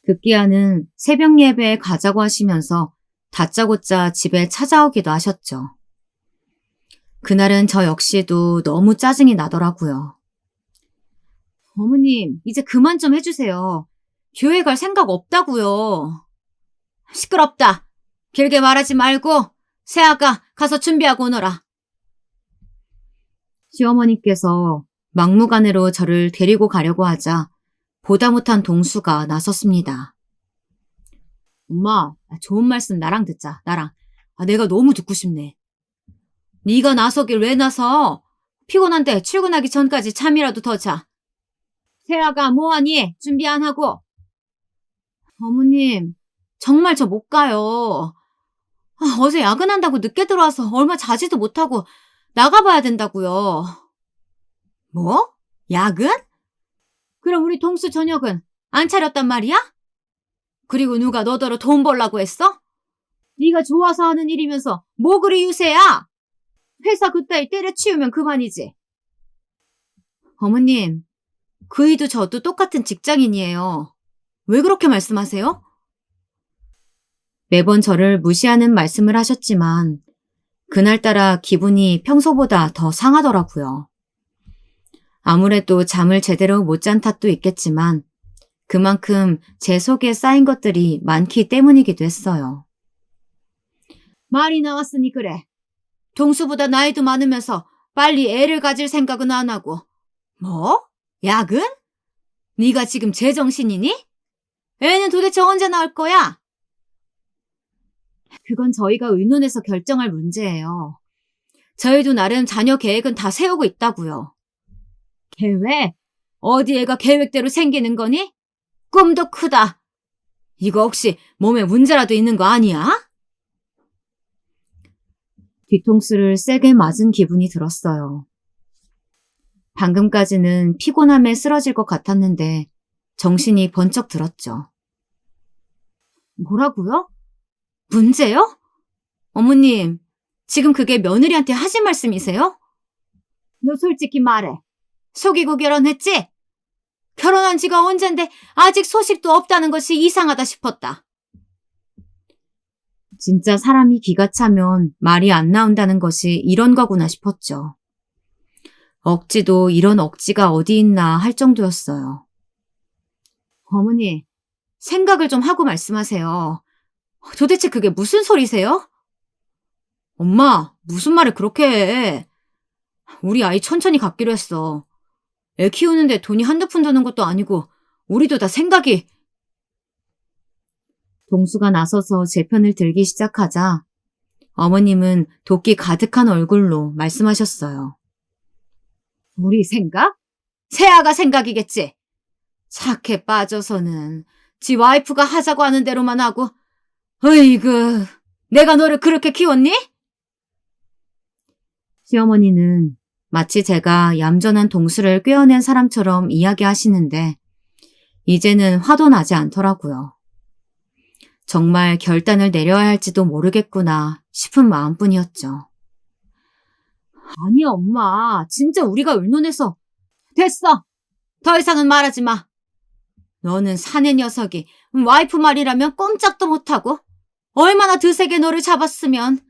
급기야는 새벽 예배에 가자고 하시면서 다짜고짜 집에 찾아오기도 하셨죠. 그날은 저 역시도 너무 짜증이 나더라고요. 어머님, 이제 그만 좀 해주세요. 교회 갈 생각 없다고요. 시끄럽다. 길게 말하지 말고 새아가 가서 준비하고 오너라. 시어머니께서 막무가내로 저를 데리고 가려고 하자 보다 못한 동수가 나섰습니다. 엄마, 좋은 말씀 나랑 듣자, 나랑. 내가 너무 듣고 싶네. 네가 나서길 왜 나서? 피곤한데 출근하기 전까지 잠이라도 더 자. 세아가 뭐하니? 준비 안 하고. 어머님, 정말 저 못 가요. 어제 야근한다고 늦게 들어와서 얼마 자지도 못하고 나가봐야 된다고요. 뭐? 야근? 그럼 우리 동수 저녁은 안 차렸단 말이야? 그리고 누가 너더러 돈 벌라고 했어? 네가 좋아서 하는 일이면서 뭐 그리 유세야? 회사 그따위 때려치우면 그만이지. 어머님, 그이도 저도 똑같은 직장인이에요. 왜 그렇게 말씀하세요? 매번 저를 무시하는 말씀을 하셨지만 그날따라 기분이 평소보다 더 상하더라고요. 아무래도 잠을 제대로 못 잔 탓도 있겠지만 그만큼 제 속에 쌓인 것들이 많기 때문이기도 했어요. 말이 나왔으니 그래. 동수보다 나이도 많으면서 빨리 애를 가질 생각은 안 하고. 뭐? 야근? 네가 지금 제정신이니? 애는 도대체 언제 나올 거야? 그건 저희가 의논해서 결정할 문제예요. 저희도 나름 자녀 계획은 다 세우고 있다고요. 계획? 어디 애가 계획대로 생기는 거니? 꿈도 크다. 이거 혹시 몸에 문제라도 있는 거 아니야? 뒤통수를 세게 맞은 기분이 들었어요. 방금까지는 피곤함에 쓰러질 것 같았는데 정신이 번쩍 들었죠. 뭐라고요? 문제요? 어머님, 지금 그게 며느리한테 하신 말씀이세요? 너 솔직히 말해. 속이고 결혼했지? 결혼한 지가 언젠데 아직 소식도 없다는 것이 이상하다 싶었다. 진짜 사람이 기가 차면 말이 안 나온다는 것이 이런 거구나 싶었죠. 억지도 이런 억지가 어디 있나 할 정도였어요. 어머니, 생각을 좀 하고 말씀하세요. 도대체 그게 무슨 소리세요? 엄마, 무슨 말을 그렇게 해. 우리 아이 천천히 갖기로 했어. 애 키우는데 돈이 한두 푼 드는 것도 아니고 우리도 다 생각이. 동수가 나서서 제 편을 들기 시작하자 어머님은 도끼 가득한 얼굴로 말씀하셨어요. 우리 생각? 새아가 생각이겠지. 착해 빠져서는 지 와이프가 하자고 하는 대로만 하고. 어이구, 내가 너를 그렇게 키웠니? 시어머니는 마치 제가 얌전한 동수를 꿰어낸 사람처럼 이야기하시는데 이제는 화도 나지 않더라고요. 정말 결단을 내려야 할지도 모르겠구나 싶은 마음뿐이었죠. 아니 엄마, 진짜 우리가 의논해서. 됐어. 더 이상은 말하지 마. 너는 사내 녀석이 와이프 말이라면 꼼짝도 못하고 얼마나 드세게 너를 잡았으면.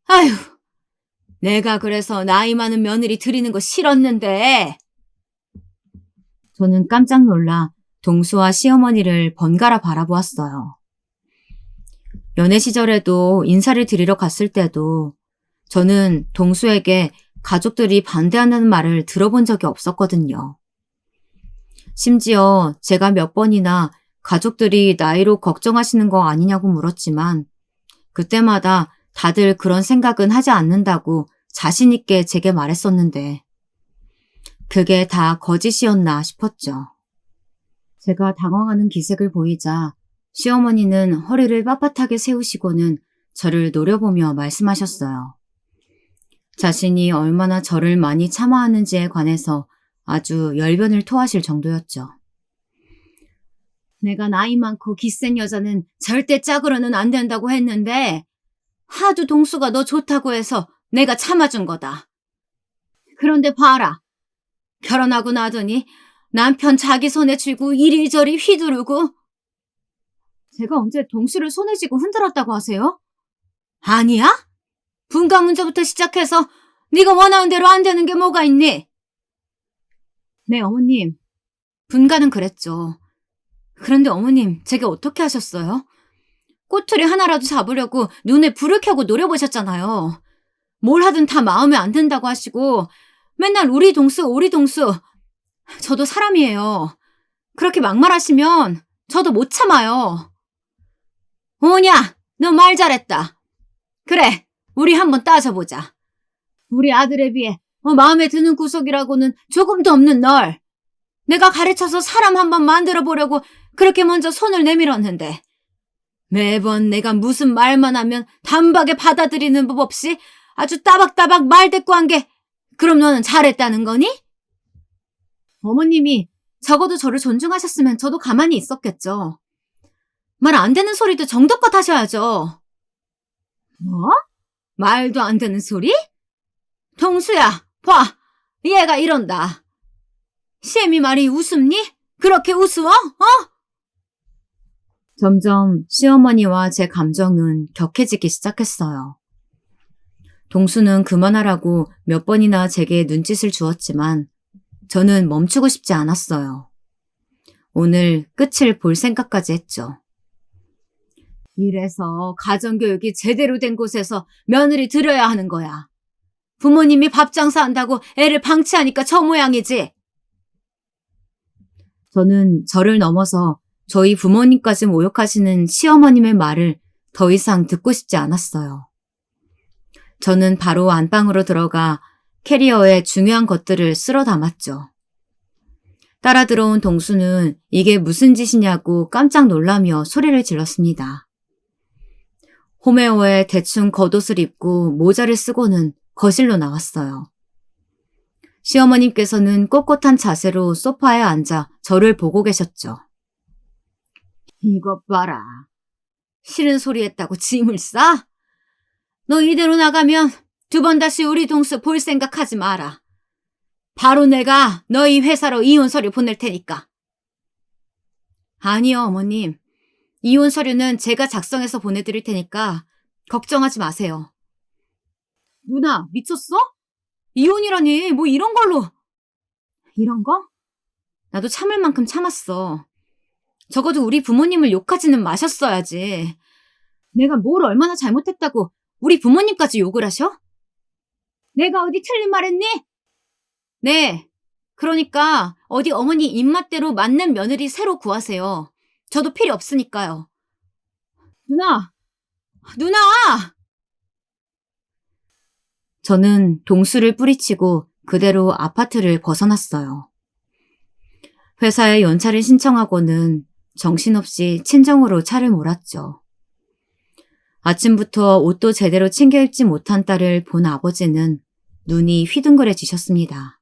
아휴, 내가 그래서 나이 많은 며느리 들이는 거 싫었는데. 저는 깜짝 놀라 동수와 시어머니를 번갈아 바라보았어요. 연애 시절에도 인사를 드리러 갔을 때도 저는 동수에게 가족들이 반대한다는 말을 들어본 적이 없었거든요. 심지어 제가 몇 번이나 가족들이 나이로 걱정하시는 거 아니냐고 물었지만 그때마다 다들 그런 생각은 하지 않는다고 자신 있게 제게 말했었는데 그게 다 거짓이었나 싶었죠. 제가 당황하는 기색을 보이자 시어머니는 허리를 빳빳하게 세우시고는 저를 노려보며 말씀하셨어요. 자신이 얼마나 저를 많이 참아하는지에 관해서 아주 열변을 토하실 정도였죠. 내가 나이 많고 기센 여자는 절대 짝으로는 안 된다고 했는데 하도 동수가 너 좋다고 해서 내가 참아준 거다. 그런데 봐라. 결혼하고 나더니 남편 자기 손에 쥐고 이리저리 휘두르고. 제가 언제 동수를 손에 쥐고 흔들었다고 하세요? 아니야? 분가 문제부터 시작해서 네가 원하는 대로 안 되는 게 뭐가 있니? 네, 어머님. 분가는 그랬죠. 그런데 어머님, 제게 어떻게 하셨어요? 꼬투리 하나라도 잡으려고 눈에 불을 켜고 노려보셨잖아요. 뭘 하든 다 마음에 안 든다고 하시고 맨날 우리 동수. 저도 사람이에요. 그렇게 막말하시면 저도 못 참아요. 오냐, 너 말 잘했다. 그래, 우리 한번 따져보자. 우리 아들에 비해 마음에 드는 구석이라고는 조금도 없는 널. 내가 가르쳐서 사람 한번 만들어 보려고 그렇게 먼저 손을 내밀었는데 매번 내가 무슨 말만 하면 단박에 받아들이는 법 없이 아주 따박따박 말대꾸한 게 그럼 너는 잘했다는 거니? 어머님이 적어도 저를 존중하셨으면 저도 가만히 있었겠죠. 말 안 되는 소리도 정도껏 하셔야죠. 뭐? 말도 안 되는 소리? 동수야, 봐. 얘가 이런다. 시애미 말이 우습니? 그렇게 우스워? 점점 시어머니와 제 감정은 격해지기 시작했어요. 동수는 그만하라고 몇 번이나 제게 눈짓을 주었지만 저는 멈추고 싶지 않았어요. 오늘 끝을 볼 생각까지 했죠. 이래서 가정교육이 제대로 된 곳에서 며느리 들여야 하는 거야. 부모님이 밥 장사한다고 애를 방치하니까 저 모양이지. 저는 저를 넘어서 저희 부모님까지 모욕하시는 시어머님의 말을 더 이상 듣고 싶지 않았어요. 저는 바로 안방으로 들어가 캐리어에 중요한 것들을 쓸어 담았죠. 따라 들어온 동수는 이게 무슨 짓이냐고 깜짝 놀라며 소리를 질렀습니다. 홈웨어에 대충 겉옷을 입고 모자를 쓰고는 거실로 나왔어요. 시어머님께서는 꼿꼿한 자세로 소파에 앉아 저를 보고 계셨죠. 이것 봐라. 싫은 소리 했다고 짐을 싸? 너 이대로 나가면 두 번 다시 우리 동수 볼 생각하지 마라. 바로 내가 너희 회사로 이혼 서류 보낼 테니까. 아니요, 어머님. 이혼 서류는 제가 작성해서 보내드릴 테니까 걱정하지 마세요. 누나, 미쳤어? 이혼이라니 뭐 이런 걸로. 이런 거? 나도 참을 만큼 참았어. 적어도 우리 부모님을 욕하지는 마셨어야지. 내가 뭘 얼마나 잘못했다고 우리 부모님까지 욕을 하셔? 내가 어디 틀린 말 했니? 네. 그러니까 어디 어머니 입맛대로 맞는 며느리 새로 구하세요. 저도 필요 없으니까요. 누나! 누나! 저는 동수를 뿌리치고 그대로 아파트를 벗어났어요. 회사에 연차를 신청하고는 정신없이 친정으로 차를 몰았죠. 아침부터 옷도 제대로 챙겨 입지 못한 딸을 본 아버지는 눈이 휘둥그레지셨습니다.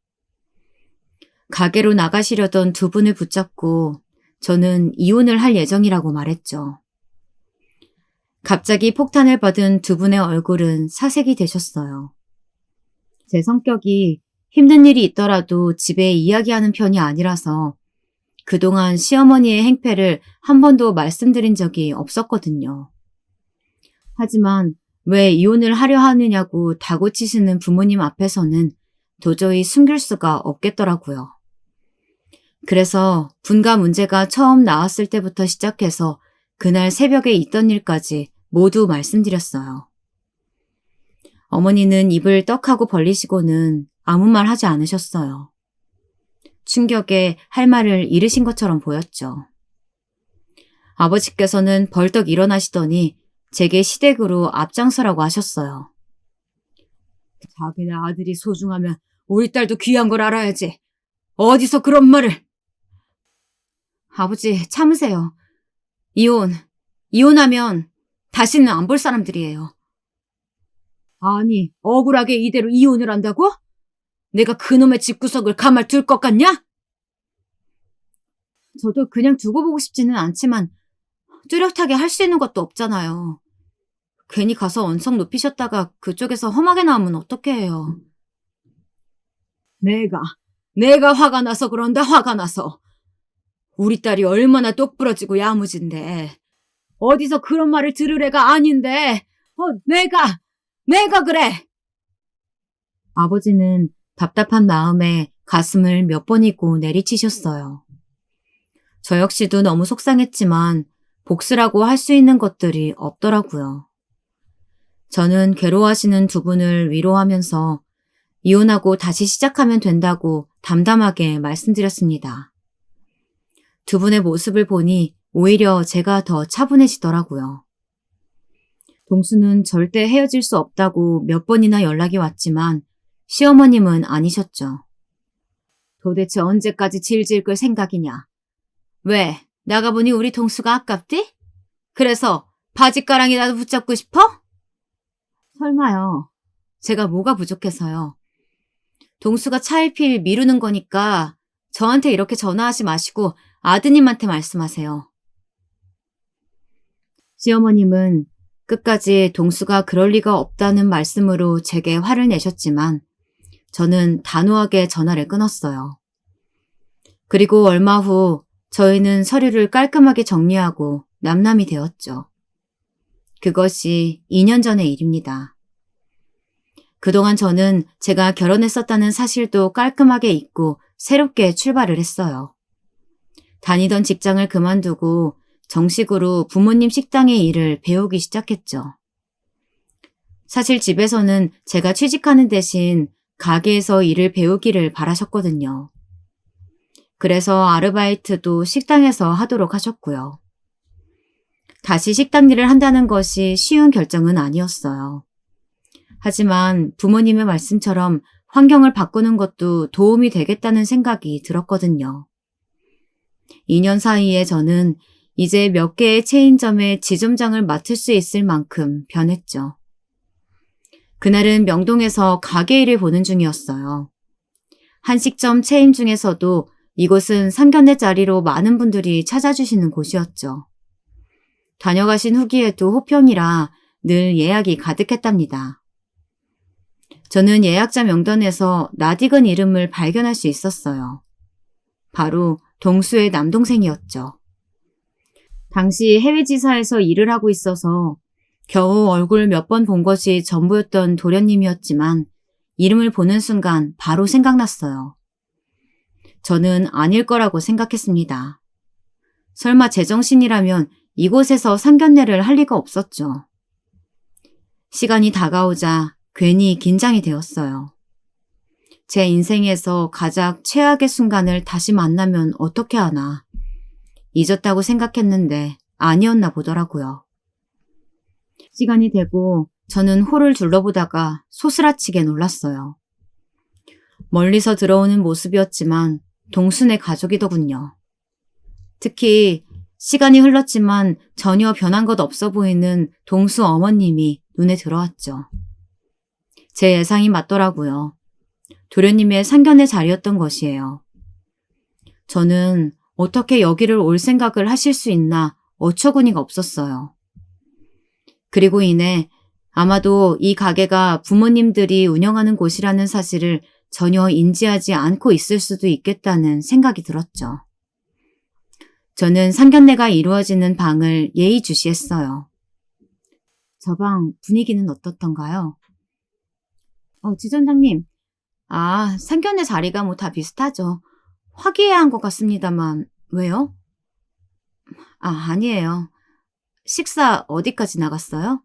가게로 나가시려던 두 분을 붙잡고 저는 이혼을 할 예정이라고 말했죠. 갑자기 폭탄을 받은 두 분의 얼굴은 사색이 되셨어요. 제 성격이 힘든 일이 있더라도 집에 이야기하는 편이 아니라서 그동안 시어머니의 행패를 한 번도 말씀드린 적이 없었거든요. 하지만 왜 이혼을 하려 하느냐고 다구치시는 부모님 앞에서는 도저히 숨길 수가 없겠더라고요. 그래서 분가 문제가 처음 나왔을 때부터 시작해서 그날 새벽에 있던 일까지 모두 말씀드렸어요. 어머니는 입을 떡하고 벌리시고는 아무 말 하지 않으셨어요. 충격에 할 말을 잃으신 것처럼 보였죠. 아버지께서는 벌떡 일어나시더니 제게 시댁으로 앞장서라고 하셨어요. 자기네 아들이 소중하면 우리 딸도 귀한 걸 알아야지. 어디서 그런 말을. 아버지, 참으세요. 이혼하면 다시는 안 볼 사람들이에요. 아니, 억울하게 이대로 이혼을 한다고? 내가 그놈의 집구석을 가만 둘 것 같냐? 저도 그냥 두고 보고 싶지는 않지만 뚜렷하게 할 수 있는 것도 없잖아요. 괜히 가서 언성 높이셨다가 그쪽에서 험하게 나오면 어떡해 해요. 내가 화가 나서 그런다, 화가 나서. 우리 딸이 얼마나 똑부러지고 야무진데. 어디서 그런 말을 들을 애가 아닌데. 내가 그래. 아버지는 답답한 마음에 가슴을 몇 번이고 내리치셨어요. 저 역시도 너무 속상했지만 복수라고 할 수 있는 것들이 없더라고요. 저는 괴로워하시는 두 분을 위로하면서 이혼하고 다시 시작하면 된다고 담담하게 말씀드렸습니다. 두 분의 모습을 보니 오히려 제가 더 차분해지더라고요. 동수는 절대 헤어질 수 없다고 몇 번이나 연락이 왔지만 시어머님은 아니셨죠. 도대체 언제까지 질질 끌 생각이냐? 왜? 나가보니 우리 동수가 아깝디? 그래서 바짓가랑이라도 붙잡고 싶어? 설마요. 제가 뭐가 부족해서요. 동수가 차일피일 미루는 거니까 저한테 이렇게 전화하지 마시고 아드님한테 말씀하세요. 시어머님은 끝까지 동수가 그럴 리가 없다는 말씀으로 제게 화를 내셨지만 저는 단호하게 전화를 끊었어요. 그리고 얼마 후 저희는 서류를 깔끔하게 정리하고 남남이 되었죠. 그것이 2년 전의 일입니다. 그동안 저는 제가 결혼했었다는 사실도 깔끔하게 잊고 새롭게 출발을 했어요. 다니던 직장을 그만두고 정식으로 부모님 식당의 일을 배우기 시작했죠. 사실 집에서는 제가 취직하는 대신 가게에서 일을 배우기를 바라셨거든요. 그래서 아르바이트도 식당에서 하도록 하셨고요. 다시 식당 일을 한다는 것이 쉬운 결정은 아니었어요. 하지만 부모님의 말씀처럼 환경을 바꾸는 것도 도움이 되겠다는 생각이 들었거든요. 2년 사이에 저는 이제 몇 개의 체인점의 지점장을 맡을 수 있을 만큼 변했죠. 그날은 명동에서 가게 일을 보는 중이었어요. 한식점 체인 중에서도 이곳은 상견례 자리로 많은 분들이 찾아주시는 곳이었죠. 다녀가신 후기에도 호평이라 늘 예약이 가득했답니다. 저는 예약자 명단에서 낯익은 이름을 발견할 수 있었어요. 바로 동수의 남동생이었죠. 당시 해외지사에서 일을 하고 있어서 겨우 얼굴 몇 번 본 것이 전부였던 도련님이었지만 이름을 보는 순간 바로 생각났어요. 저는 아닐 거라고 생각했습니다. 설마 제정신이라면 이곳에서 상견례를 할 리가 없었죠. 시간이 다가오자 괜히 긴장이 되었어요. 제 인생에서 가장 최악의 순간을 다시 만나면 어떻게 하나. 잊었다고 생각했는데 아니었나 보더라고요. 시간이 되고 저는 홀을 둘러보다가 소스라치게 놀랐어요. 멀리서 들어오는 모습이었지만 동순의 가족이더군요. 특히 시간이 흘렀지만 전혀 변한 것 없어 보이는 동수 어머님이 눈에 들어왔죠. 제 예상이 맞더라고요. 도련님의 상견례 자리였던 것이에요. 저는 어떻게 여기를 올 생각을 하실 수 있나 어처구니가 없었어요. 그리고 이내 아마도 이 가게가 부모님들이 운영하는 곳이라는 사실을 전혀 인지하지 않고 있을 수도 있겠다는 생각이 들었죠. 저는 상견례가 이루어지는 방을 예의주시했어요. 저 방 분위기는 어떻던가요? 지점장님. 상견례 자리가 뭐 다 비슷하죠. 화기애애한 것 같습니다만, 왜요? 아니에요. 식사 어디까지 나갔어요?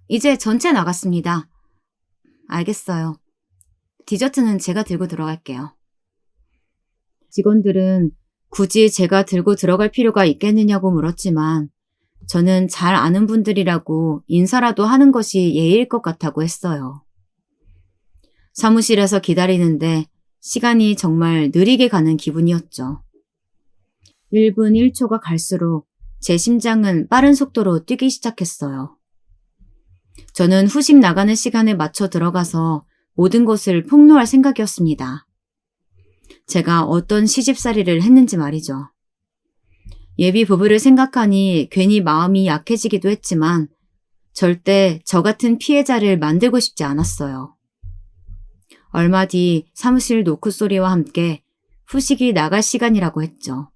이제 전체 나갔습니다. 알겠어요. 디저트는 제가 들고 들어갈게요. 직원들은 굳이 제가 들고 들어갈 필요가 있겠느냐고 물었지만 저는 잘 아는 분들이라고 인사라도 하는 것이 예의일 것 같다고 했어요. 사무실에서 기다리는데 시간이 정말 느리게 가는 기분이었죠. 1분 1초가 갈수록 제 심장은 빠른 속도로 뛰기 시작했어요. 저는 후식 나가는 시간에 맞춰 들어가서 모든 것을 폭로할 생각이었습니다. 제가 어떤 시집살이를 했는지 말이죠. 예비 부부를 생각하니 괜히 마음이 약해지기도 했지만 절대 저 같은 피해자를 만들고 싶지 않았어요. 얼마 뒤 사무실 노크 소리와 함께 후식이 나갈 시간이라고 했죠.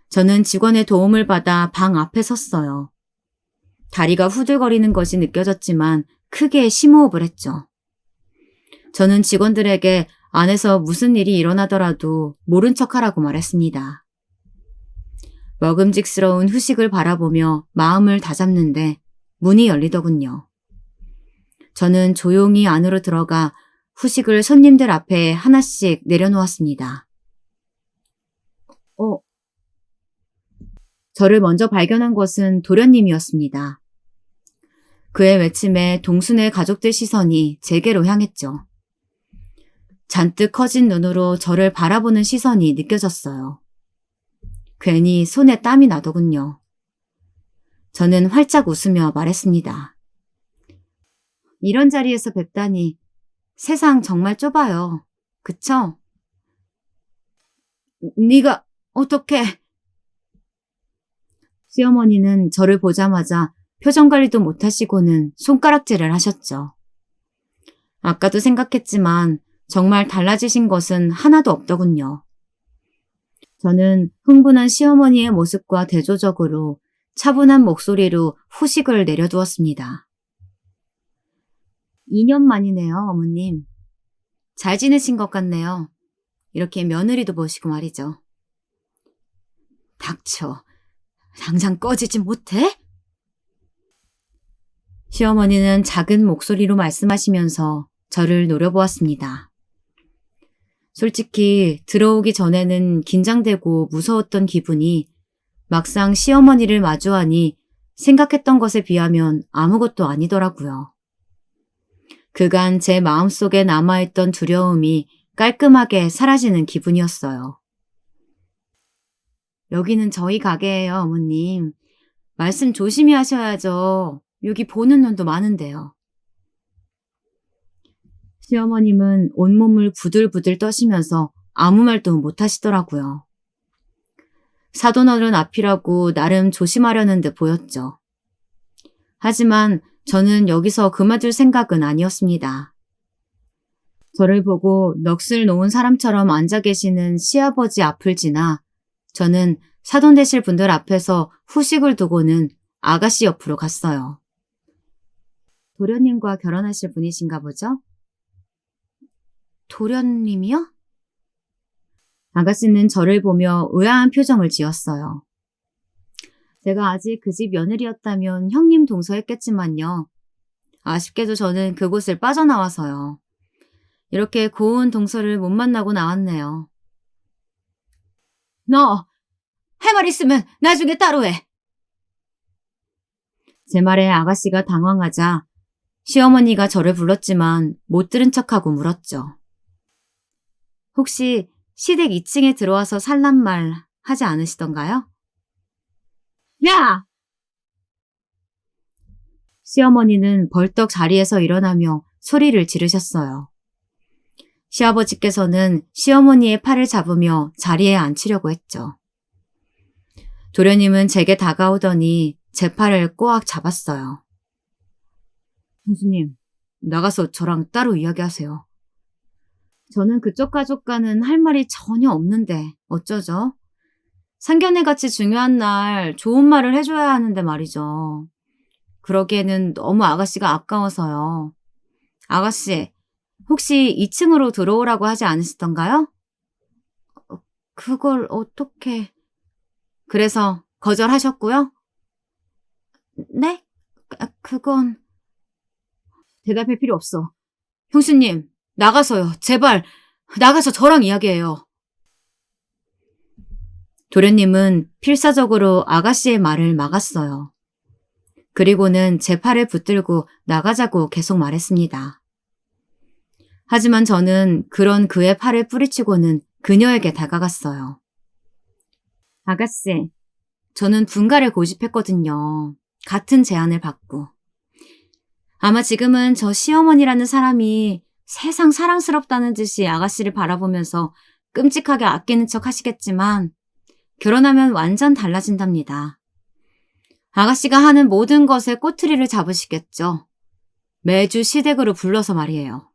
저는 직원의 도움을 받아 방 앞에 섰어요. 다리가 후들거리는 것이 느껴졌지만 크게 심호흡을 했죠. 저는 직원들에게 안에서 무슨 일이 일어나더라도 모른 척하라고 말했습니다. 먹음직스러운 후식을 바라보며 마음을 다잡는데 문이 열리더군요. 저는 조용히 안으로 들어가 후식을 손님들 앞에 하나씩 내려놓았습니다. 저를 먼저 발견한 것은 도련님이었습니다. 그의 외침에 동순의 가족들 시선이 제게로 향했죠. 잔뜩 커진 눈으로 저를 바라보는 시선이 느껴졌어요. 괜히 손에 땀이 나더군요. 저는 활짝 웃으며 말했습니다. 이런 자리에서 뵙다니 세상 정말 좁아요. 그쵸? 네가 어떻게... 시어머니는 저를 보자마자 표정 관리도 못하시고는 손가락질을 하셨죠. 아까도 생각했지만 정말 달라지신 것은 하나도 없더군요. 저는 흥분한 시어머니의 모습과 대조적으로 차분한 목소리로 후식을 내려두었습니다. 2년 만이네요, 어머님. 잘 지내신 것 같네요. 이렇게 며느리도 보시고 말이죠. 닥쳐. 당장 꺼지지 못해? 시어머니는 작은 목소리로 말씀하시면서 저를 노려보았습니다. 솔직히 들어오기 전에는 긴장되고 무서웠던 기분이 막상 시어머니를 마주하니 생각했던 것에 비하면 아무것도 아니더라고요. 그간 제 마음속에 남아있던 두려움이 깔끔하게 사라지는 기분이었어요. 여기는 저희 가게예요, 어머님. 말씀 조심히 하셔야죠. 여기 보는 눈도 많은데요. 시어머님은 온몸을 부들부들 떠시면서 아무 말도 못하시더라고요. 사돈어른 앞이라고 나름 조심하려는 듯 보였죠. 하지만 저는 여기서 그만둘 생각은 아니었습니다. 저를 보고 넋을 놓은 사람처럼 앉아 계시는 시아버지 앞을 지나 저는 사돈 되실 분들 앞에서 후식을 두고는 아가씨 옆으로 갔어요. 도련님과 결혼하실 분이신가 보죠? 도련님이요? 아가씨는 저를 보며 의아한 표정을 지었어요. 제가 아직 그 집 며느리였다면 형님 동서했겠지만요. 아쉽게도 저는 그곳을 빠져나와서요. 이렇게 고운 동서를 못 만나고 나왔네요. 너, 할 말 있으면 나중에 따로 해. 제 말에 아가씨가 당황하자 시어머니가 저를 불렀지만 못 들은 척하고 물었죠. 혹시 시댁 2층에 들어와서 살란 말 하지 않으시던가요? 야! 시어머니는 벌떡 자리에서 일어나며 소리를 지르셨어요. 시아버지께서는 시어머니의 팔을 잡으며 자리에 앉히려고 했죠. 도련님은 제게 다가오더니 제 팔을 꼬악 잡았어요. 형수님, 나가서 저랑 따로 이야기하세요. 저는 그쪽 가족과는 할 말이 전혀 없는데 어쩌죠? 상견례같이 중요한 날 좋은 말을 해줘야 하는데 말이죠. 그러기에는 너무 아가씨가 아까워서요. 아가씨, 혹시 2층으로 들어오라고 하지 않으시던가요? 그걸 어떻게... 그래서 거절하셨고요? 네? 그건... 대답할 필요 없어. 형수님, 나가서요. 제발 나가서 저랑 이야기해요. 도련님은 필사적으로 아가씨의 말을 막았어요. 그리고는 제 팔을 붙들고 나가자고 계속 말했습니다. 하지만 저는 그런 그의 팔을 뿌리치고는 그녀에게 다가갔어요. 아가씨, 저는 분가를 고집했거든요. 같은 제안을 받고. 아마 지금은 저 시어머니라는 사람이 세상 사랑스럽다는 듯이 아가씨를 바라보면서 끔찍하게 아끼는 척 하시겠지만 결혼하면 완전 달라진답니다. 아가씨가 하는 모든 것에 꼬투리를 잡으시겠죠. 매주 시댁으로 불러서 말이에요.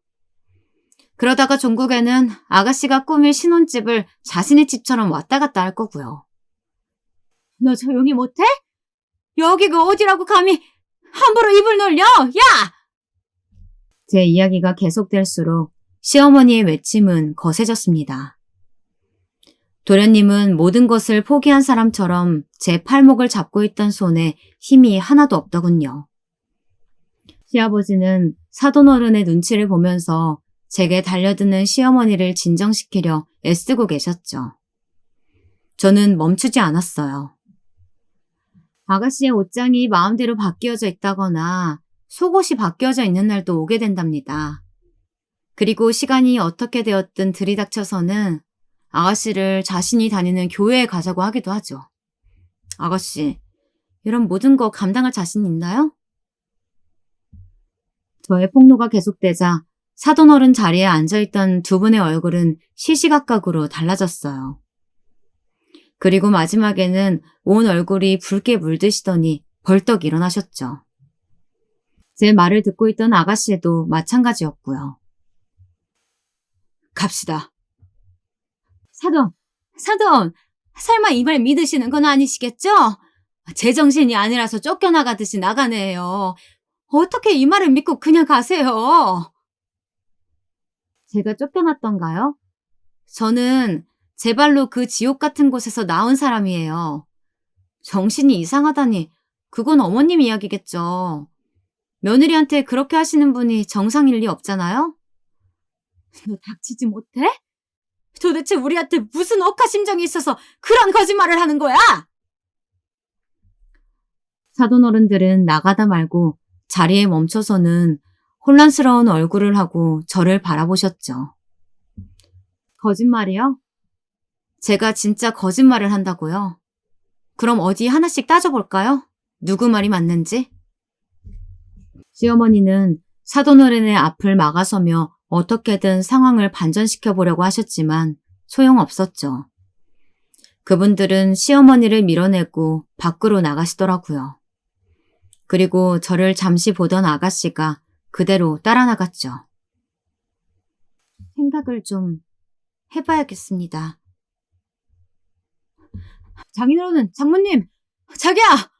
그러다가 종국에는 아가씨가 꾸밀 신혼집을 자신의 집처럼 왔다 갔다 할 거고요. 너 조용히 못해? 여기가 어디라고 감히 함부로 입을 놀려? 야! 제 이야기가 계속될수록 시어머니의 외침은 거세졌습니다. 도련님은 모든 것을 포기한 사람처럼 제 팔목을 잡고 있던 손에 힘이 하나도 없더군요. 시아버지는 사돈어른의 눈치를 보면서 제게 달려드는 시어머니를 진정시키려 애쓰고 계셨죠. 저는 멈추지 않았어요. 아가씨의 옷장이 마음대로 바뀌어져 있다거나 속옷이 바뀌어져 있는 날도 오게 된답니다. 그리고 시간이 어떻게 되었든 들이닥쳐서는 아가씨를 자신이 다니는 교회에 가자고 하기도 하죠. 아가씨, 이런 모든 거 감당할 자신 있나요? 저의 폭로가 계속되자 사돈어른 자리에 앉아있던 두 분의 얼굴은 시시각각으로 달라졌어요. 그리고 마지막에는 온 얼굴이 붉게 물드시더니 벌떡 일어나셨죠. 제 말을 듣고 있던 아가씨도 마찬가지였고요. 갑시다. 사돈, 설마 이 말 믿으시는 건 아니시겠죠? 제정신이 아니라서 쫓겨나가듯이 나가네요. 어떻게 이 말을 믿고 그냥 가세요? 제가 쫓겨났던가요? 저는 제 발로 그 지옥 같은 곳에서 나온 사람이에요. 정신이 이상하다니 그건 어머님 이야기겠죠. 며느리한테 그렇게 하시는 분이 정상일 리 없잖아요? 너 닥치지 못해? 도대체 우리한테 무슨 억하심정이 있어서 그런 거짓말을 하는 거야? 사돈어른들은 나가다 말고 자리에 멈춰서는 혼란스러운 얼굴을 하고 저를 바라보셨죠. 거짓말이요? 제가 진짜 거짓말을 한다고요? 그럼 어디 하나씩 따져볼까요? 누구 말이 맞는지? 시어머니는 사돈어른의 앞을 막아서며 어떻게든 상황을 반전시켜보려고 하셨지만 소용없었죠. 그분들은 시어머니를 밀어내고 밖으로 나가시더라고요. 그리고 저를 잠시 보던 아가씨가 그대로 따라 나갔죠. 생각을 좀 해봐야겠습니다. 장인어른, 장모님, 자기야!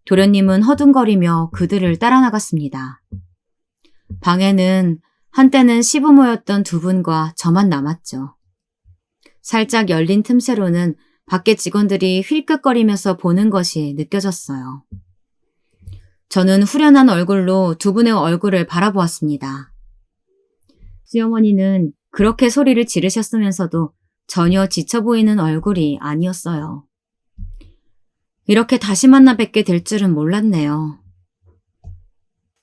도련님은 허둥거리며 그들을 따라 나갔습니다. 방에는 한때는 시부모였던 두 분과 저만 남았죠. 살짝 열린 틈새로는 밖에 직원들이 힐끗거리면서 보는 것이 느껴졌어요. 저는 후련한 얼굴로 두 분의 얼굴을 바라보았습니다. 시어머니는 그렇게 소리를 지르셨으면서도 전혀 지쳐 보이는 얼굴이 아니었어요. 이렇게 다시 만나 뵙게 될 줄은 몰랐네요.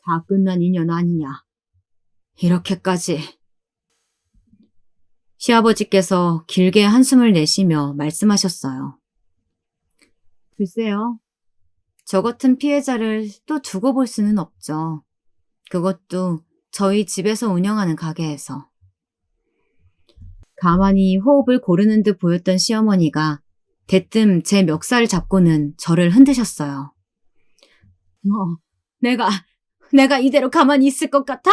다 끝난 인연 아니냐. 이렇게까지. 시아버지께서 길게 한숨을 내쉬며 말씀하셨어요. 글쎄요. 저 같은 피해자를 또 두고 볼 수는 없죠. 그것도 저희 집에서 운영하는 가게에서. 가만히 호흡을 고르는 듯 보였던 시어머니가 대뜸 제 멱살을 잡고는 저를 흔드셨어요. 너, 내가 이대로 가만히 있을 것 같아?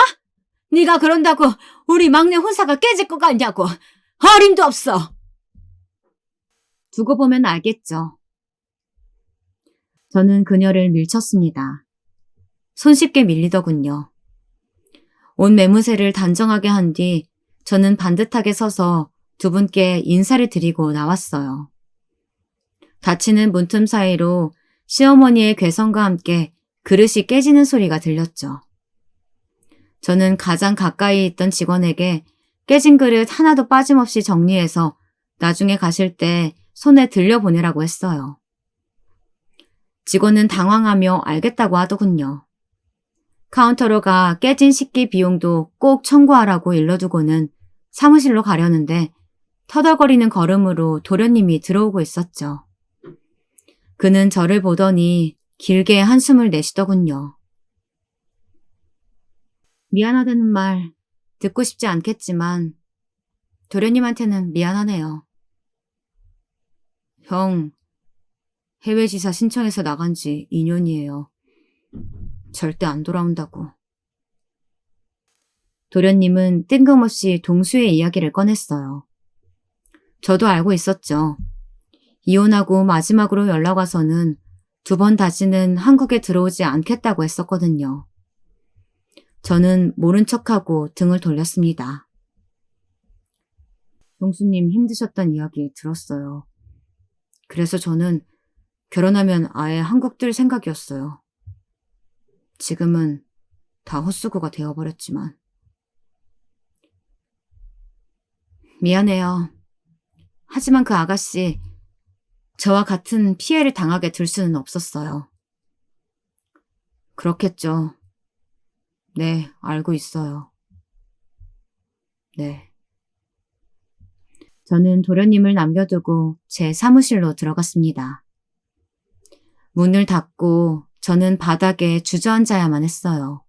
네가 그런다고 우리 막내 혼사가 깨질 것 같냐고. 어림도 없어. 두고 보면 알겠죠. 저는 그녀를 밀쳤습니다. 손쉽게 밀리더군요. 온 매무새를 단정하게 한 뒤 저는 반듯하게 서서 두 분께 인사를 드리고 나왔어요. 닫히는 문틈 사이로 시어머니의 괴성과 함께 그릇이 깨지는 소리가 들렸죠. 저는 가장 가까이 있던 직원에게 깨진 그릇 하나도 빠짐없이 정리해서 나중에 가실 때 손에 들려보내라고 했어요. 직원은 당황하며 알겠다고 하더군요. 카운터로 가 깨진 식기 비용도 꼭 청구하라고 일러두고는 사무실로 가려는데 터덜거리는 걸음으로 도련님이 들어오고 있었죠. 그는 저를 보더니 길게 한숨을 내쉬더군요. 미안하다는 말 듣고 싶지 않겠지만 도련님한테는 미안하네요. 형, 해외 지사 신청해서 나간 지 2년이에요. 절대 안 돌아온다고. 도련님은 뜬금없이 동수의 이야기를 꺼냈어요. 저도 알고 있었죠. 이혼하고 마지막으로 연락 와서는 2번 다시는 한국에 들어오지 않겠다고 했었거든요. 저는 모른 척하고 등을 돌렸습니다. 동수님 힘드셨단 이야기 들었어요. 그래서 저는 결혼하면 아예 한국 뜰 생각이었어요. 지금은 다 헛수고가 되어버렸지만. 미안해요. 하지만 그 아가씨, 저와 같은 피해를 당하게 둘 수는 없었어요. 그렇겠죠. 네, 알고 있어요. 네. 저는 도련님을 남겨두고 제 사무실로 들어갔습니다. 문을 닫고 저는 바닥에 주저앉아야만 했어요.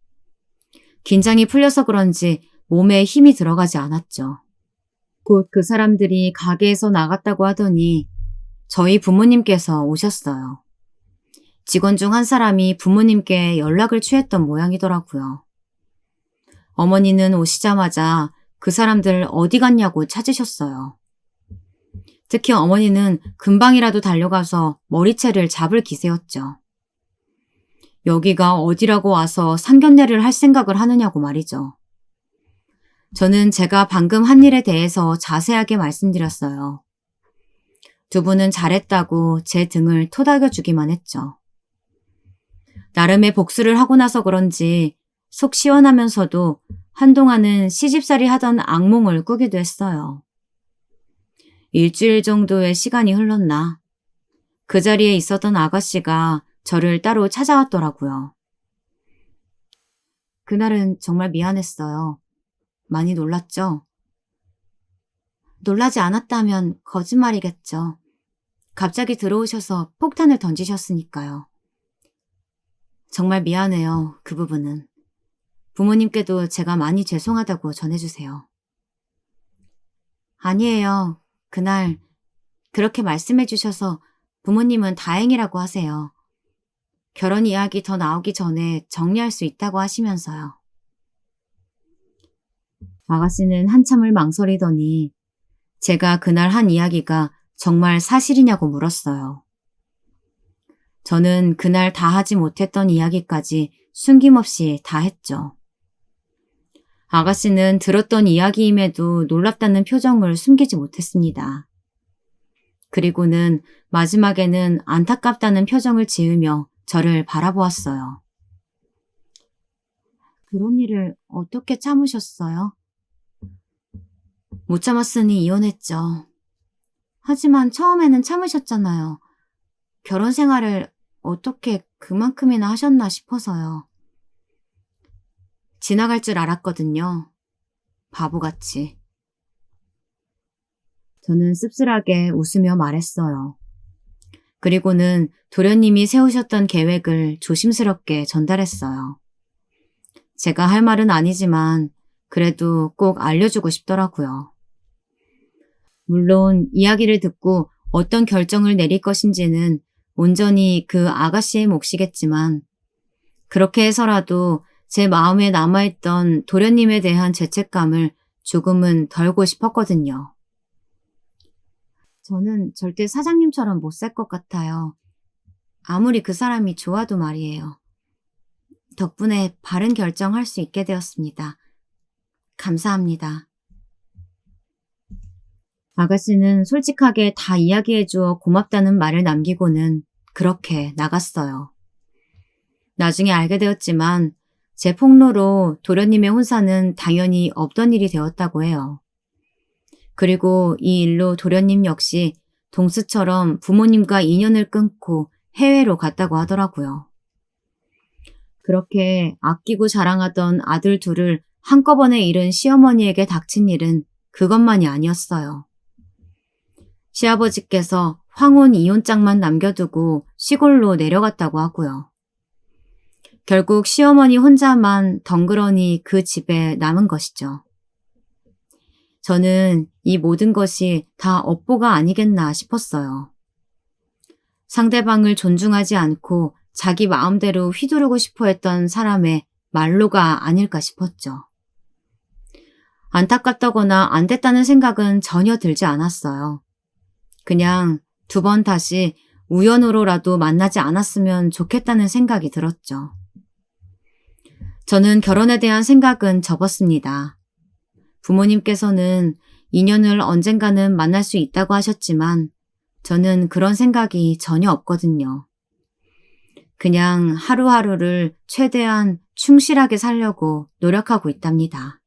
긴장이 풀려서 그런지 몸에 힘이 들어가지 않았죠. 곧 그 사람들이 가게에서 나갔다고 하더니 저희 부모님께서 오셨어요. 직원 중 한 사람이 부모님께 연락을 취했던 모양이더라고요. 어머니는 오시자마자 그 사람들 어디 갔냐고 찾으셨어요. 특히 어머니는 금방이라도 달려가서 머리채를 잡을 기세였죠. 여기가 어디라고 와서 상견례를 할 생각을 하느냐고 말이죠. 저는 제가 방금 한 일에 대해서 자세하게 말씀드렸어요. 두 분은 잘했다고 제 등을 토닥여주기만 했죠. 나름의 복수를 하고 나서 그런지 속 시원하면서도 한동안은 시집살이 하던 악몽을 꾸기도 했어요. 일주일 정도의 시간이 흘렀나 그 자리에 있었던 아가씨가 저를 따로 찾아왔더라고요. 그날은 정말 미안했어요. 많이 놀랐죠? 놀라지 않았다면 거짓말이겠죠. 갑자기 들어오셔서 폭탄을 던지셨으니까요. 정말 미안해요, 그 부분은. 부모님께도 제가 많이 죄송하다고 전해주세요. 아니에요. 그날 그렇게 말씀해 주셔서 부모님은 다행이라고 하세요. 결혼 이야기 더 나오기 전에 정리할 수 있다고 하시면서요. 아가씨는 한참을 망설이더니 제가 그날 한 이야기가 정말 사실이냐고 물었어요. 저는 그날 다 하지 못했던 이야기까지 숨김없이 다 했죠. 아가씨는 들었던 이야기임에도 놀랍다는 표정을 숨기지 못했습니다. 그리고는 마지막에는 안타깝다는 표정을 지으며 저를 바라보았어요. 그런 일을 어떻게 참으셨어요? 못 참았으니 이혼했죠. 하지만 처음에는 참으셨잖아요. 결혼 생활을 어떻게 그만큼이나 하셨나 싶어서요. 지나갈 줄 알았거든요. 바보같이. 저는 씁쓸하게 웃으며 말했어요. 그리고는 도련님이 세우셨던 계획을 조심스럽게 전달했어요. 제가 할 말은 아니지만 그래도 꼭 알려주고 싶더라고요. 물론 이야기를 듣고 어떤 결정을 내릴 것인지는 온전히 그 아가씨의 몫이겠지만 그렇게 해서라도 제 마음에 남아있던 도련님에 대한 죄책감을 조금은 덜고 싶었거든요. 저는 절대 사장님처럼 못 살 것 같아요. 아무리 그 사람이 좋아도 말이에요. 덕분에 바른 결정할 수 있게 되었습니다. 감사합니다. 아가씨는 솔직하게 다 이야기해주어 고맙다는 말을 남기고는 그렇게 나갔어요. 나중에 알게 되었지만 제 폭로로 도련님의 혼사는 당연히 없던 일이 되었다고 해요. 그리고 이 일로 도련님 역시 동수처럼 부모님과 인연을 끊고 해외로 갔다고 하더라고요. 그렇게 아끼고 자랑하던 아들 둘을 한꺼번에 잃은 시어머니에게 닥친 일은 그것만이 아니었어요. 시아버지께서 황혼 이혼장만 남겨두고 시골로 내려갔다고 하고요. 결국 시어머니 혼자만 덩그러니 그 집에 남은 것이죠. 저는 이 모든 것이 다 업보가 아니겠나 싶었어요. 상대방을 존중하지 않고 자기 마음대로 휘두르고 싶어 했던 사람의 말로가 아닐까 싶었죠. 안타깝다거나 안 됐다는 생각은 전혀 들지 않았어요. 그냥 2번 다시 우연으로라도 만나지 않았으면 좋겠다는 생각이 들었죠. 저는 결혼에 대한 생각은 접었습니다. 부모님께서는 인연을 언젠가는 만날 수 있다고 하셨지만 저는 그런 생각이 전혀 없거든요. 그냥 하루하루를 최대한 충실하게 살려고 노력하고 있답니다.